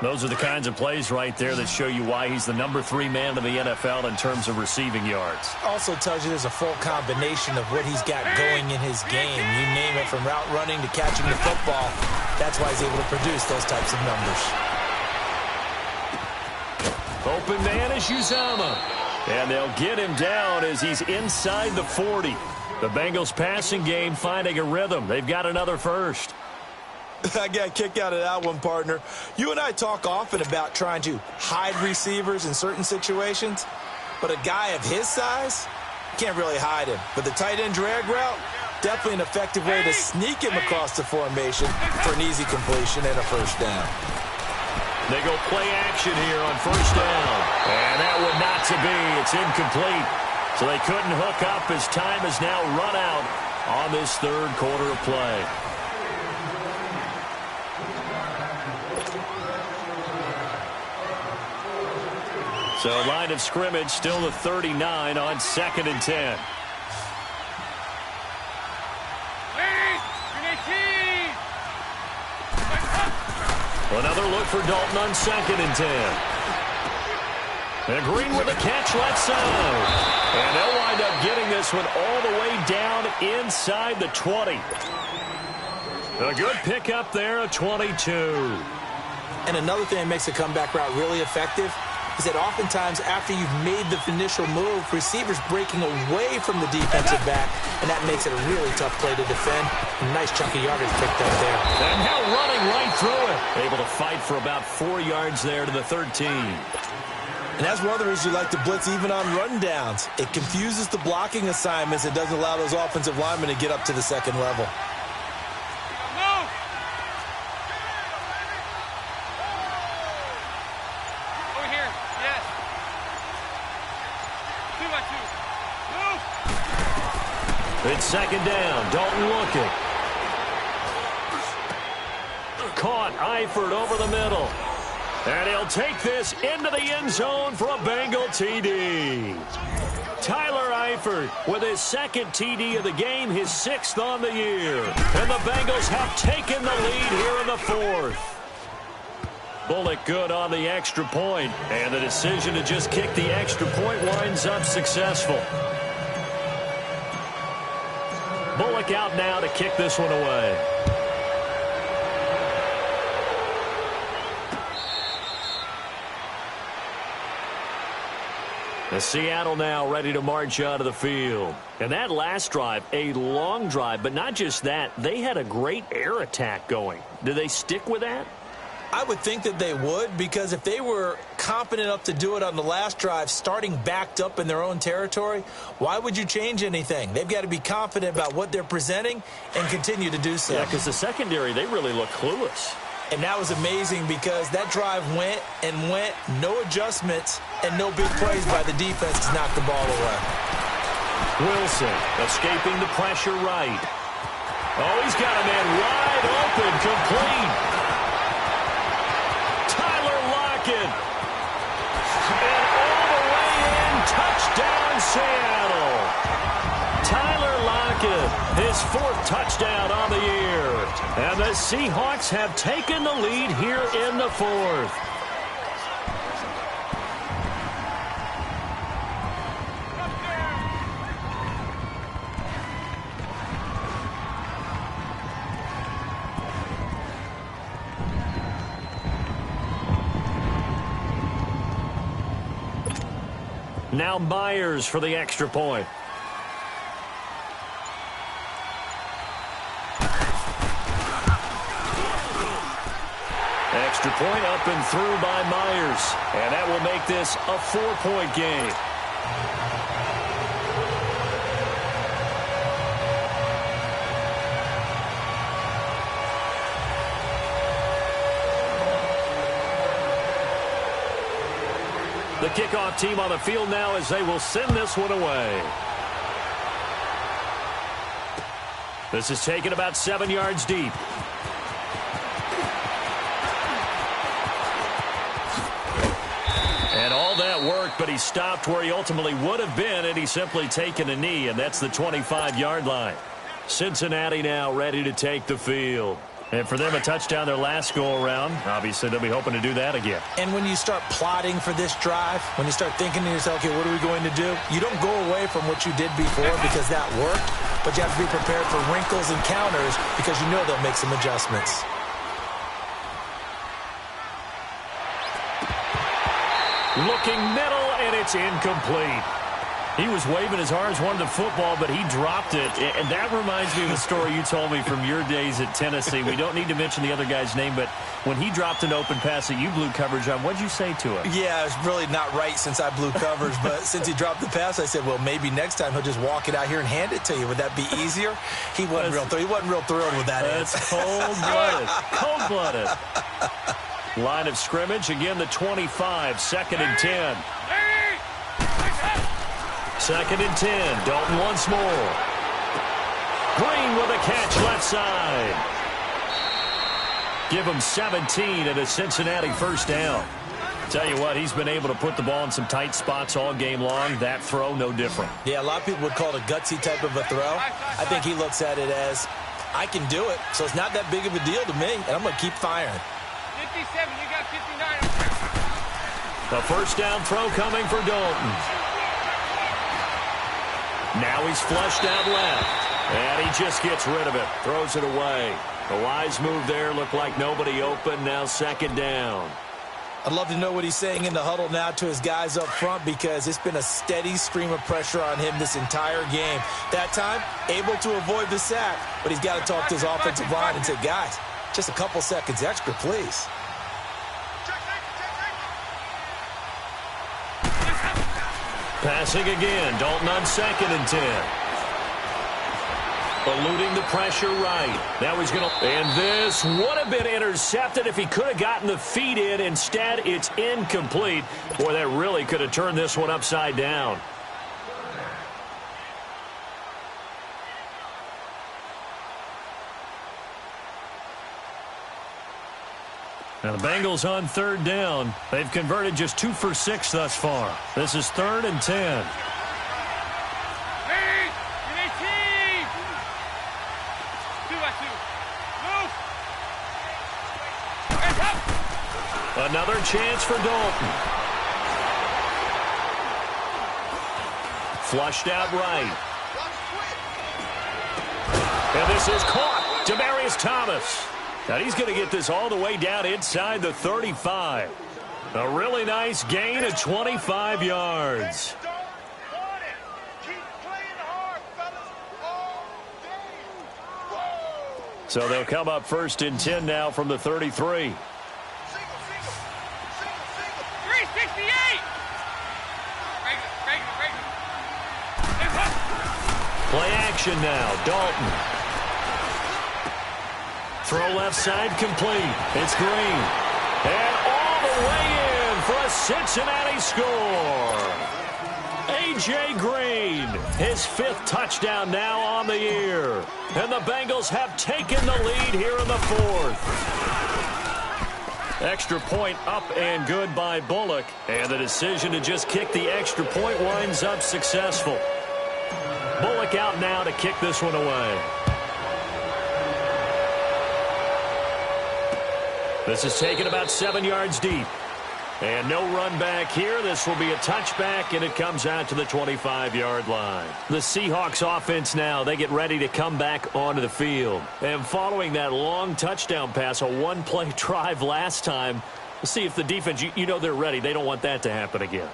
S1: Those are the kinds of plays right there that show you why he's the number 3 man in the NFL in terms of receiving yards.
S2: Also tells you there's a full combination of what he's got going in his game. You name it, from route running to catching the football. That's why he's able to produce those types of numbers.
S1: Open man is Uzama. And they'll get him down as he's inside the 40. The Bengals passing game finding a rhythm. They've got another first.
S2: I got a kick out of that one, partner. You and I talk often about trying to hide receivers in certain situations, but a guy of his size, can't really hide him. But the tight end drag route, definitely an effective way to sneak him across the formation for an easy completion and a first down.
S1: They go play action here on first down. And that one not to be. It's incomplete. So they couldn't hook up as time has now run out on this third quarter of play. So line of scrimmage still the 39 on 2nd and 10. Another look for Dalton on 2nd and 10. And Green with a catch left side. And they'll wind up getting this one all the way down inside the 20. A good pickup there, a 22.
S2: And another thing that makes a comeback route really effective is that oftentimes after you've made the initial move, receivers breaking away from the defensive back, and that makes it a really tough play to defend. A nice chunk of yardage picked up there.
S1: And now running right through it. Able to fight for about 4 yards there to the 13.
S2: And that's one of the reasons you like to blitz even on rundowns. It confuses the blocking assignments. It doesn't allow those offensive linemen to get up to the second level.
S1: It's 2nd down. Dalton looking. Caught. Eifert over the middle. And he'll take this into the end zone for a Bengal TD. Tyler Eifert with his 2nd TD of the game, his 6th on the year. And the Bengals have taken the lead here in the 4th. Bullock good on the extra point. And the decision to just kick the extra point winds up successful. Bullock out now to kick this one away. The Seattle now ready to march out of the field. And that last drive, a long drive, but not just that. They had a great air attack going. Do they stick with that?
S2: I would think that they would, because if they were confident enough to do it on the last drive, starting backed up in their own territory, why would you change anything? They've got to be confident about what they're presenting and continue to do so.
S1: Yeah, because the secondary, they really look clueless.
S2: And that was amazing because that drive went and went, no adjustments, and no big plays by the defense to knock the ball away.
S1: Wilson escaping the pressure right. Oh, he's got a man wide open, complete. And all the way in, touchdown Seattle. Tyler Lockett, his 4th touchdown on the year. And the Seahawks have taken the lead here in the 4th. Now Myers for the extra point. Extra point up and through by Myers. And that will make this a 4-point game. The kickoff team on the field now as they will send this one away. This is taken about 7 yards deep. And all that work, but he stopped where he ultimately would have been, and he's simply taken a knee, and that's the 25-yard line. Cincinnati now ready to take the field. And for them, a touchdown their last go-around. Obviously, they'll be hoping to do that again.
S2: And when you start plotting for this drive, when you start thinking to yourself, okay, what are we going to do? You don't go away from what you did before because that worked, but you have to be prepared for wrinkles and counters because you know they'll make some adjustments.
S1: Looking middle, and it's incomplete. He was waving his arms, wanted the football, but he dropped it. And that reminds me of a story you told me from your days at Tennessee. We don't need to mention the other guy's name, but when he dropped an open pass that you blew coverage on, what'd you say to him?
S2: Yeah, it's really not right since I blew coverage, but since he dropped the pass, I said, well, maybe next time he'll just walk it out here and hand it to you. Would that be easier? He wasn't real thrilled with that.
S1: That's cold-blooded. Cold-blooded. Line of scrimmage, again, the 25, 2nd and 10. 2nd and 10. Dalton once more. Green with a catch left side. Give him 17 and a Cincinnati first down. Tell you what, he's been able to put the ball in some tight spots all game long. That throw, no different.
S2: Yeah, a lot of people would call it a gutsy type of a throw. I think he looks at it as, I can do it, so it's not that big of a deal to me, and I'm going to keep firing.
S4: 57, you got 59.
S1: A first down throw coming for Dalton. Now he's flushed out left. And he just gets rid of it. Throws it away. A wise move there. Looked like nobody open. Now 2nd down.
S2: I'd love to know what he's saying in the huddle now to his guys up front because it's been a steady stream of pressure on him this entire game. That time, able to avoid the sack, but he's got to talk to his offensive line and say, guys, just a couple seconds extra, please.
S1: Passing again. Dalton on 2nd and 10. Eluding the pressure right. Now he's going to... And this would have been intercepted if he could have gotten the feet in. Instead, it's incomplete. Boy, that really could have turned this one upside down. Now the Bengals on 3rd down. They've converted just 2 for 6 thus far. This is 3rd and 10. Another chance for Dalton. Flushed out right. And this is caught. Demaryius Thomas. Now he's going to get this all the way down inside the 35. A really nice gain of 25 yards. So they'll come up 1st and 10 now from the 33.
S4: 368.
S1: Play action now. Dalton. Throw left side complete. It's Green. And all the way in for a Cincinnati score. A.J. Green, his 5th touchdown now on the year. And the Bengals have taken the lead here in the 4th. Extra point up and good by Bullock. And the decision to just kick the extra point winds up successful. Bullock out now to kick this one away. This is taken about 7 yards deep. And no run back here. This will be a touchback, and it comes out to the 25-yard line. The Seahawks offense now, they get ready to come back onto the field. And following that long touchdown pass, a one-play drive last time, we'll see if the defense, you know they're ready. They don't want that to happen again.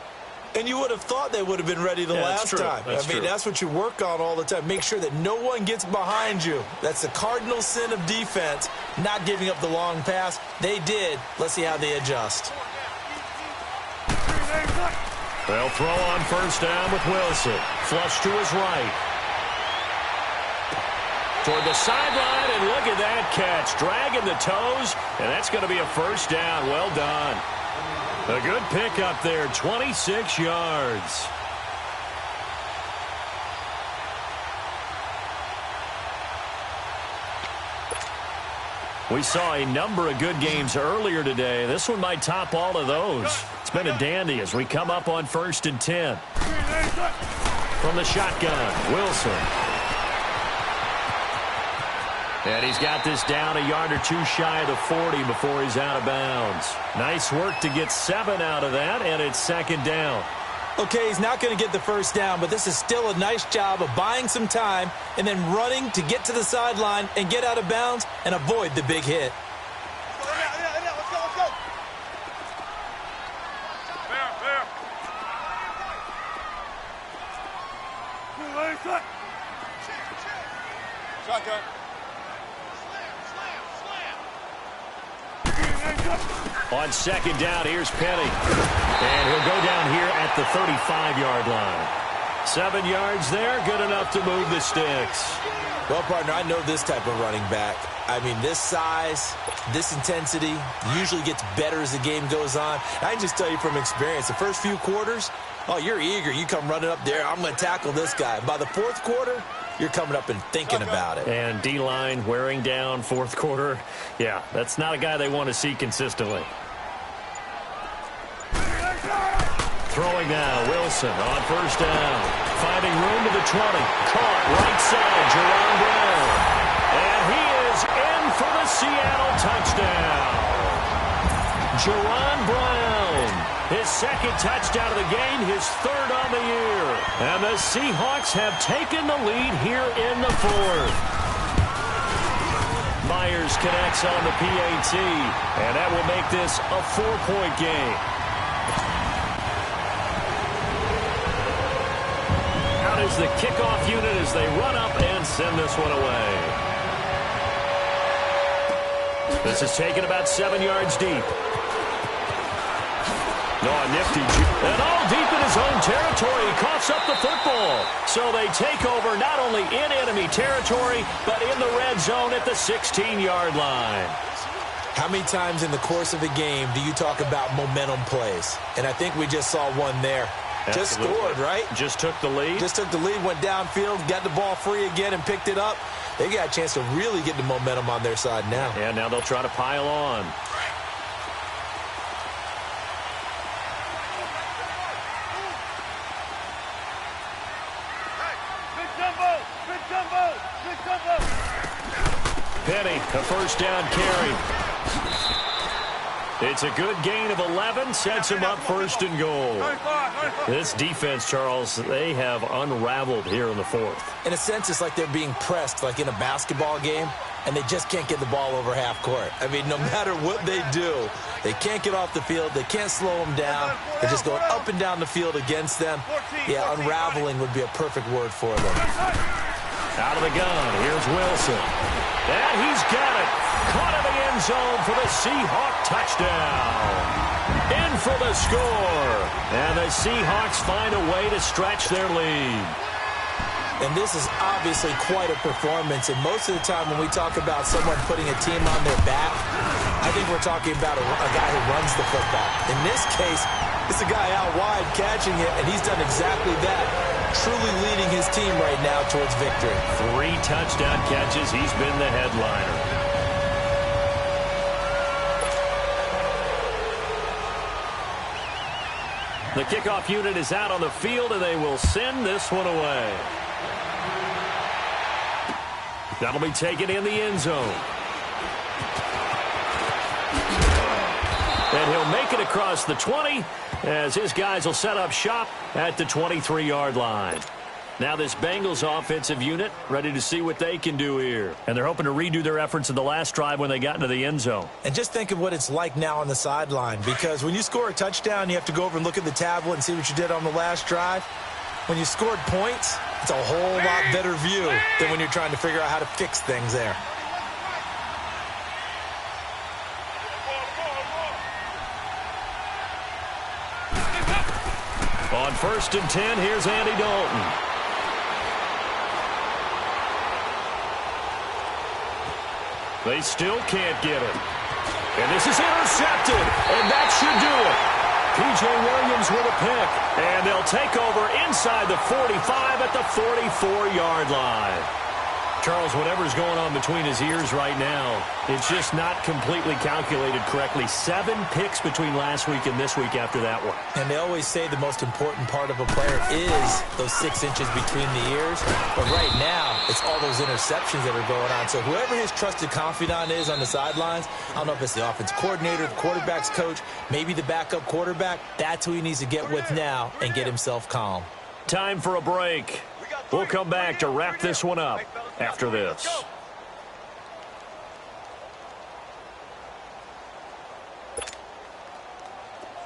S2: And you would have thought they would have been ready the last time. That's what you work on all the time. Make sure that no one gets behind you. That's the cardinal sin of defense, not giving up the long pass. They did. Let's see how they adjust.
S1: They'll throw on first down with Wilson. Flush to his right. Toward the sideline, and look at that catch. Dragging the toes, and that's going to be a first down. Well done. A good pickup there, 26 yards. We saw a number of good games earlier today. This one might top all of those. It's been a dandy as we come up on 1st and 10. From the shotgun, Wilson. And he's got this down a yard or two shy of the 40 before he's out of bounds. Nice work to get 7 out of that, and it's 2nd down.
S2: Okay, he's not going to get the first down, but this is still a nice job of buying some time and then running to get to the sideline and get out of bounds and avoid the big hit.
S3: Let's go. Fair. Shotgun.
S1: On 2nd down, here's Penny. And he'll go down here at the 35-yard line. 7 yards there, good enough to move the sticks.
S2: Well, partner, I know this type of running back. I mean, this size, this intensity usually gets better as the game goes on. I can just tell you from experience, the first few quarters, oh, you're eager. You come running up there, I'm going to tackle this guy. By the 4th quarter, you're coming up and thinking about it.
S1: And D-line wearing down 4th quarter. Yeah, that's not a guy they want to see consistently. Throwing now, Wilson on first down. Finding room to the 20. Caught right side, Jerron Brown. And he is in for the Seattle touchdown. Jerron Brown, his 2nd touchdown of the game, his 3rd on the year. And the Seahawks have taken the lead here in the 4th. Myers connects on the PAT, and that will make this a 4-point game. Out is the kickoff unit as they run up and send this one away. This is taken about 7 yards deep. Nifty. And all deep in his own territory. He coughs up the football. So they take over not only in enemy territory, but in the red zone at the 16-yard line.
S2: How many times in the course of a game do you talk about momentum plays? And I think we just saw one there.
S1: Absolutely.
S2: Just scored, right?
S1: Just took the lead.
S2: Just took the lead, went downfield, got the ball free again and picked it up. They got a chance to really get the momentum on their side now.
S1: And now they'll try to pile on. Penny, a first down carry. It's a good gain of 11, sets him up 1st and goal. This defense, Charles, they have unraveled here in the 4th.
S2: In a sense, it's like they're being pressed, like in a basketball game, and they just can't get the ball over half court. I mean, no matter what they do, they can't get off the field. They can't slow them down. They're just going up and down the field against them. Yeah, unraveling would be a perfect word for them.
S1: Out of the gun, here's Wilson. And he's got it. Caught in the end zone for the Seahawk touchdown. In for the score. And the Seahawks find a way to stretch their lead.
S2: And this is obviously quite a performance. And most of the time when we talk about someone putting a team on their back, I think we're talking about a guy who runs the football. In this case, it's a guy out wide catching it, and he's done exactly that, truly leading his team right now towards victory.
S1: 3 touchdown catches. He's been the headliner. The kickoff unit is out on the field, and they will send this one away. That'll be taken in the end zone. And he'll make it across the 20 as his guys will set up shop at the 23-yard line. Now this Bengals offensive unit ready to see what they can do here. And they're hoping to redo their efforts in the last drive when they got into the end zone.
S2: And just think of what it's like now on the sideline, because when you score a touchdown, you have to go over and look at the tablet and see what you did on the last drive. When you scored points, it's a whole lot better view than when you're trying to figure out how to fix things there.
S1: On 1st and 10, here's Andy Dalton. They still can't get it. And this is intercepted, and that should do it. P.J. Williams with a pick, and they'll take over inside the 45 at the 44-yard line. Charles, whatever's going on between his ears right now, it's just not completely calculated correctly. 7 picks between last week and this week after that one.
S2: And they always say the most important part of a player is those 6 inches between the ears. But right now, it's all those interceptions that are going on. So whoever his trusted confidant is on the sidelines, I don't know if it's the offense coordinator, the quarterback's coach, maybe the backup quarterback, that's who he needs to get with now and get himself calm.
S1: Time for a break. We'll come back to wrap this one up after this.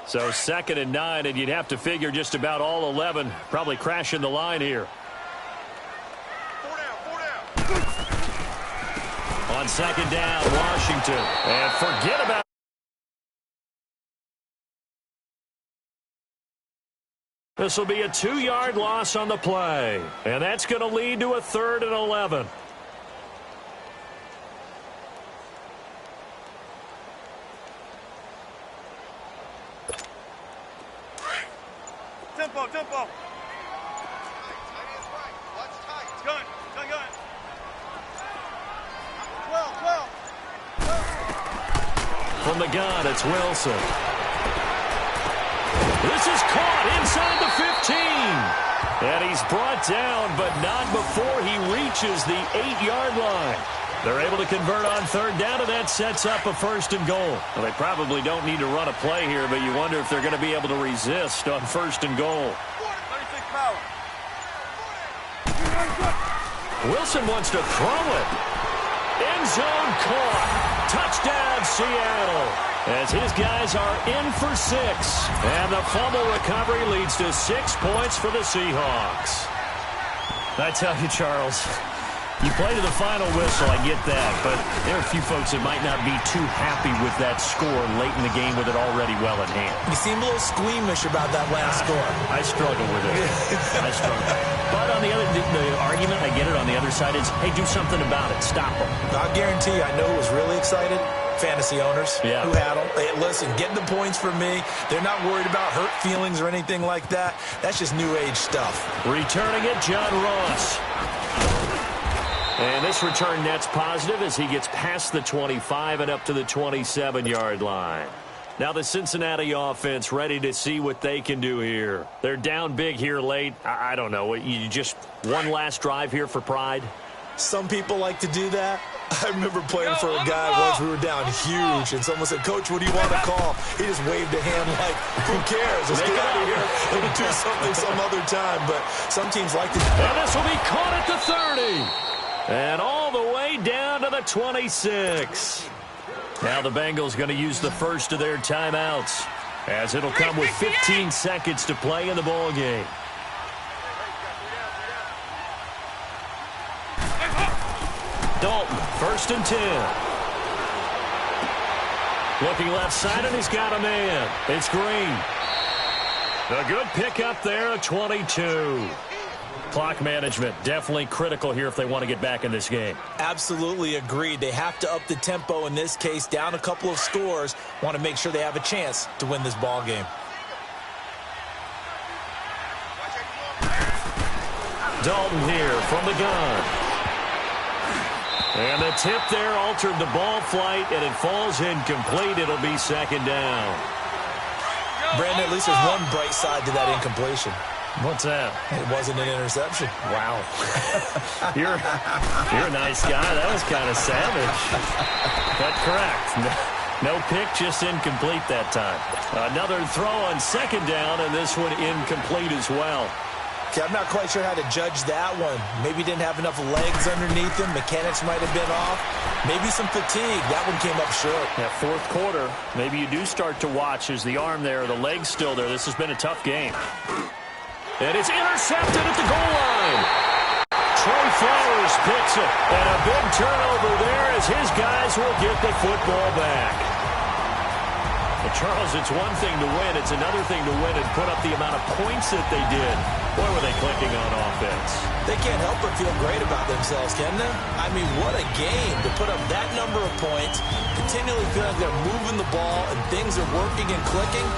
S1: So 2nd and 9, and you'd have to figure just about all 11 probably crashing the line here.
S3: 4 down.
S1: On 2nd down, Washington. And forget about this will be a 2-yard loss on the play. And that's going to lead to a 3rd and 11.
S3: Tempo. Gun. Gun. 12.
S1: From the gun, it's Wilson. This is caught inside the 15. And he's brought down, but not before he reaches the 8-yard line. They're able to convert on 3rd down, and that sets up a 1st and goal. Well, they probably don't need to run a play here, but you wonder if they're going to be able to resist on 1st and goal.
S3: 36 power.
S1: Wilson wants to throw it. End zone caught. Touchdown, Seattle. As his guys are in for 6. And the fumble recovery leads to 6 points for the Seahawks. I tell you, Charles, you play to the final whistle, I get that. But there are a few folks that might not be too happy with that score late in the game with it already well in hand.
S2: You seem a little squeamish about that last score.
S1: I struggle with it. I struggle. But on the argument, I get it, on the other side is, hey, do something about it. Stop them.
S2: I guarantee you, I know who was really excited. Fantasy owners who had them. Hey, listen, get the points from me. They're not worried about hurt feelings or anything like that. That's just new age stuff.
S1: Returning it, John Ross. And this return net's positive as he gets past the 25 and up to the 27-yard line. Now the Cincinnati offense ready to see what they can do here. They're down big here late. I don't know. You just one last drive here for pride?
S2: Some people like to do that. I remember playing for a guy once. We were down huge, and someone said, "Coach, what do you want to call?" He just waved a hand like, "Who cares? Let's get out of here and do something some other time." But some teams like to do that.
S1: And this will be caught at the 30. And all the way down to the 26. Now the Bengals going to use the first of their timeouts, as it'll come with 15 seconds to play in the ball game. Dalton, 1st and 10. Looking left side, and he's got a man. It's Green. A good pickup there at 22. Clock management definitely critical here if they want to get back in this game.
S2: Absolutely agreed. They have to up the tempo in this case, down a couple of scores. Want to make sure they have a chance to win this ball game.
S1: Dalton here from the gun. And the tip there altered the ball flight, and it falls incomplete. It'll be 2nd down.
S2: Brandon, at least there's one bright side to that incompletion.
S1: What's that?
S2: It wasn't an interception.
S1: Wow. You're a nice guy. That was kind of savage. But correct. No pick, just incomplete that time. Another throw on 2nd down, and this one incomplete as well.
S2: Okay, I'm not quite sure how to judge that one. Maybe didn't have enough legs underneath him. Mechanics might have been off. Maybe some fatigue. That one came up short.
S1: That fourth quarter, maybe you do start to watch as the arm there, the leg's still there. This has been a tough game. And it's intercepted at the goal line. Trey Flowers picks it. And a big turnover there as his guys will get the football back. Well, Charles, it's one thing to win. It's another thing to win and put up the amount of points that they did. Boy, were they clicking on offense.
S2: They can't help but feel great about themselves, can they? I mean, what a game to put up that number of points, continually feel like they're moving the ball and things are working and clicking.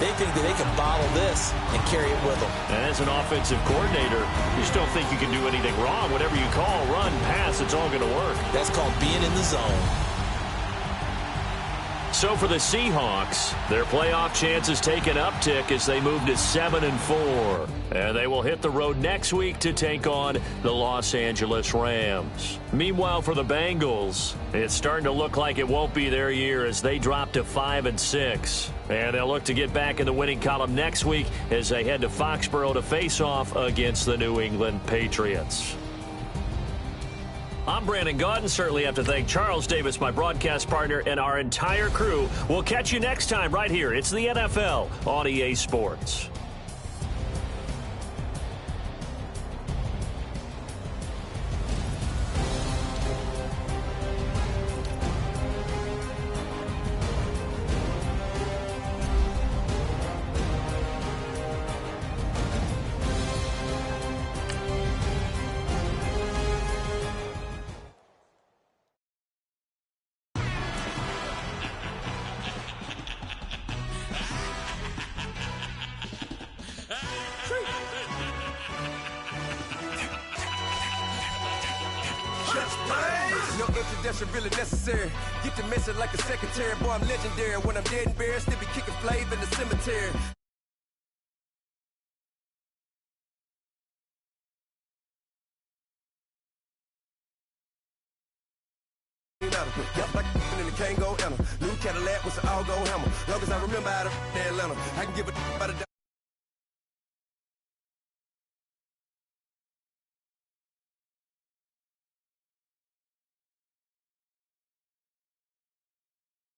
S2: They think that they can bottle this and carry it with them.
S1: And as an offensive coordinator, you just don't think you can do anything wrong. Whatever you call, run, pass, it's all going to work.
S2: That's called being in the zone.
S1: So for the Seahawks, their playoff chances take an uptick as they move to 7-4. And they will hit the road next week to take on the Los Angeles Rams. Meanwhile, for the Bengals, it's starting to look like it won't be their year as they drop to 5-6. And they'll look to get back in the winning column next week as they head to Foxborough to face off against the New England Patriots. I'm Brandon Gaudin. Certainly have to thank Charles Davis, my broadcast partner, and our entire crew. We'll catch you next time right here. It's the NFL on EA Sports.
S5: No introduction really necessary. Get the message like a secretary. Boy, I'm legendary. When I'm dead and buried, still be kicking flav in the cemetery. Yep, like in the Kango Anna. New Cadillac with an all-go hammer. Long as I remember how to Atlanta, I can give a about a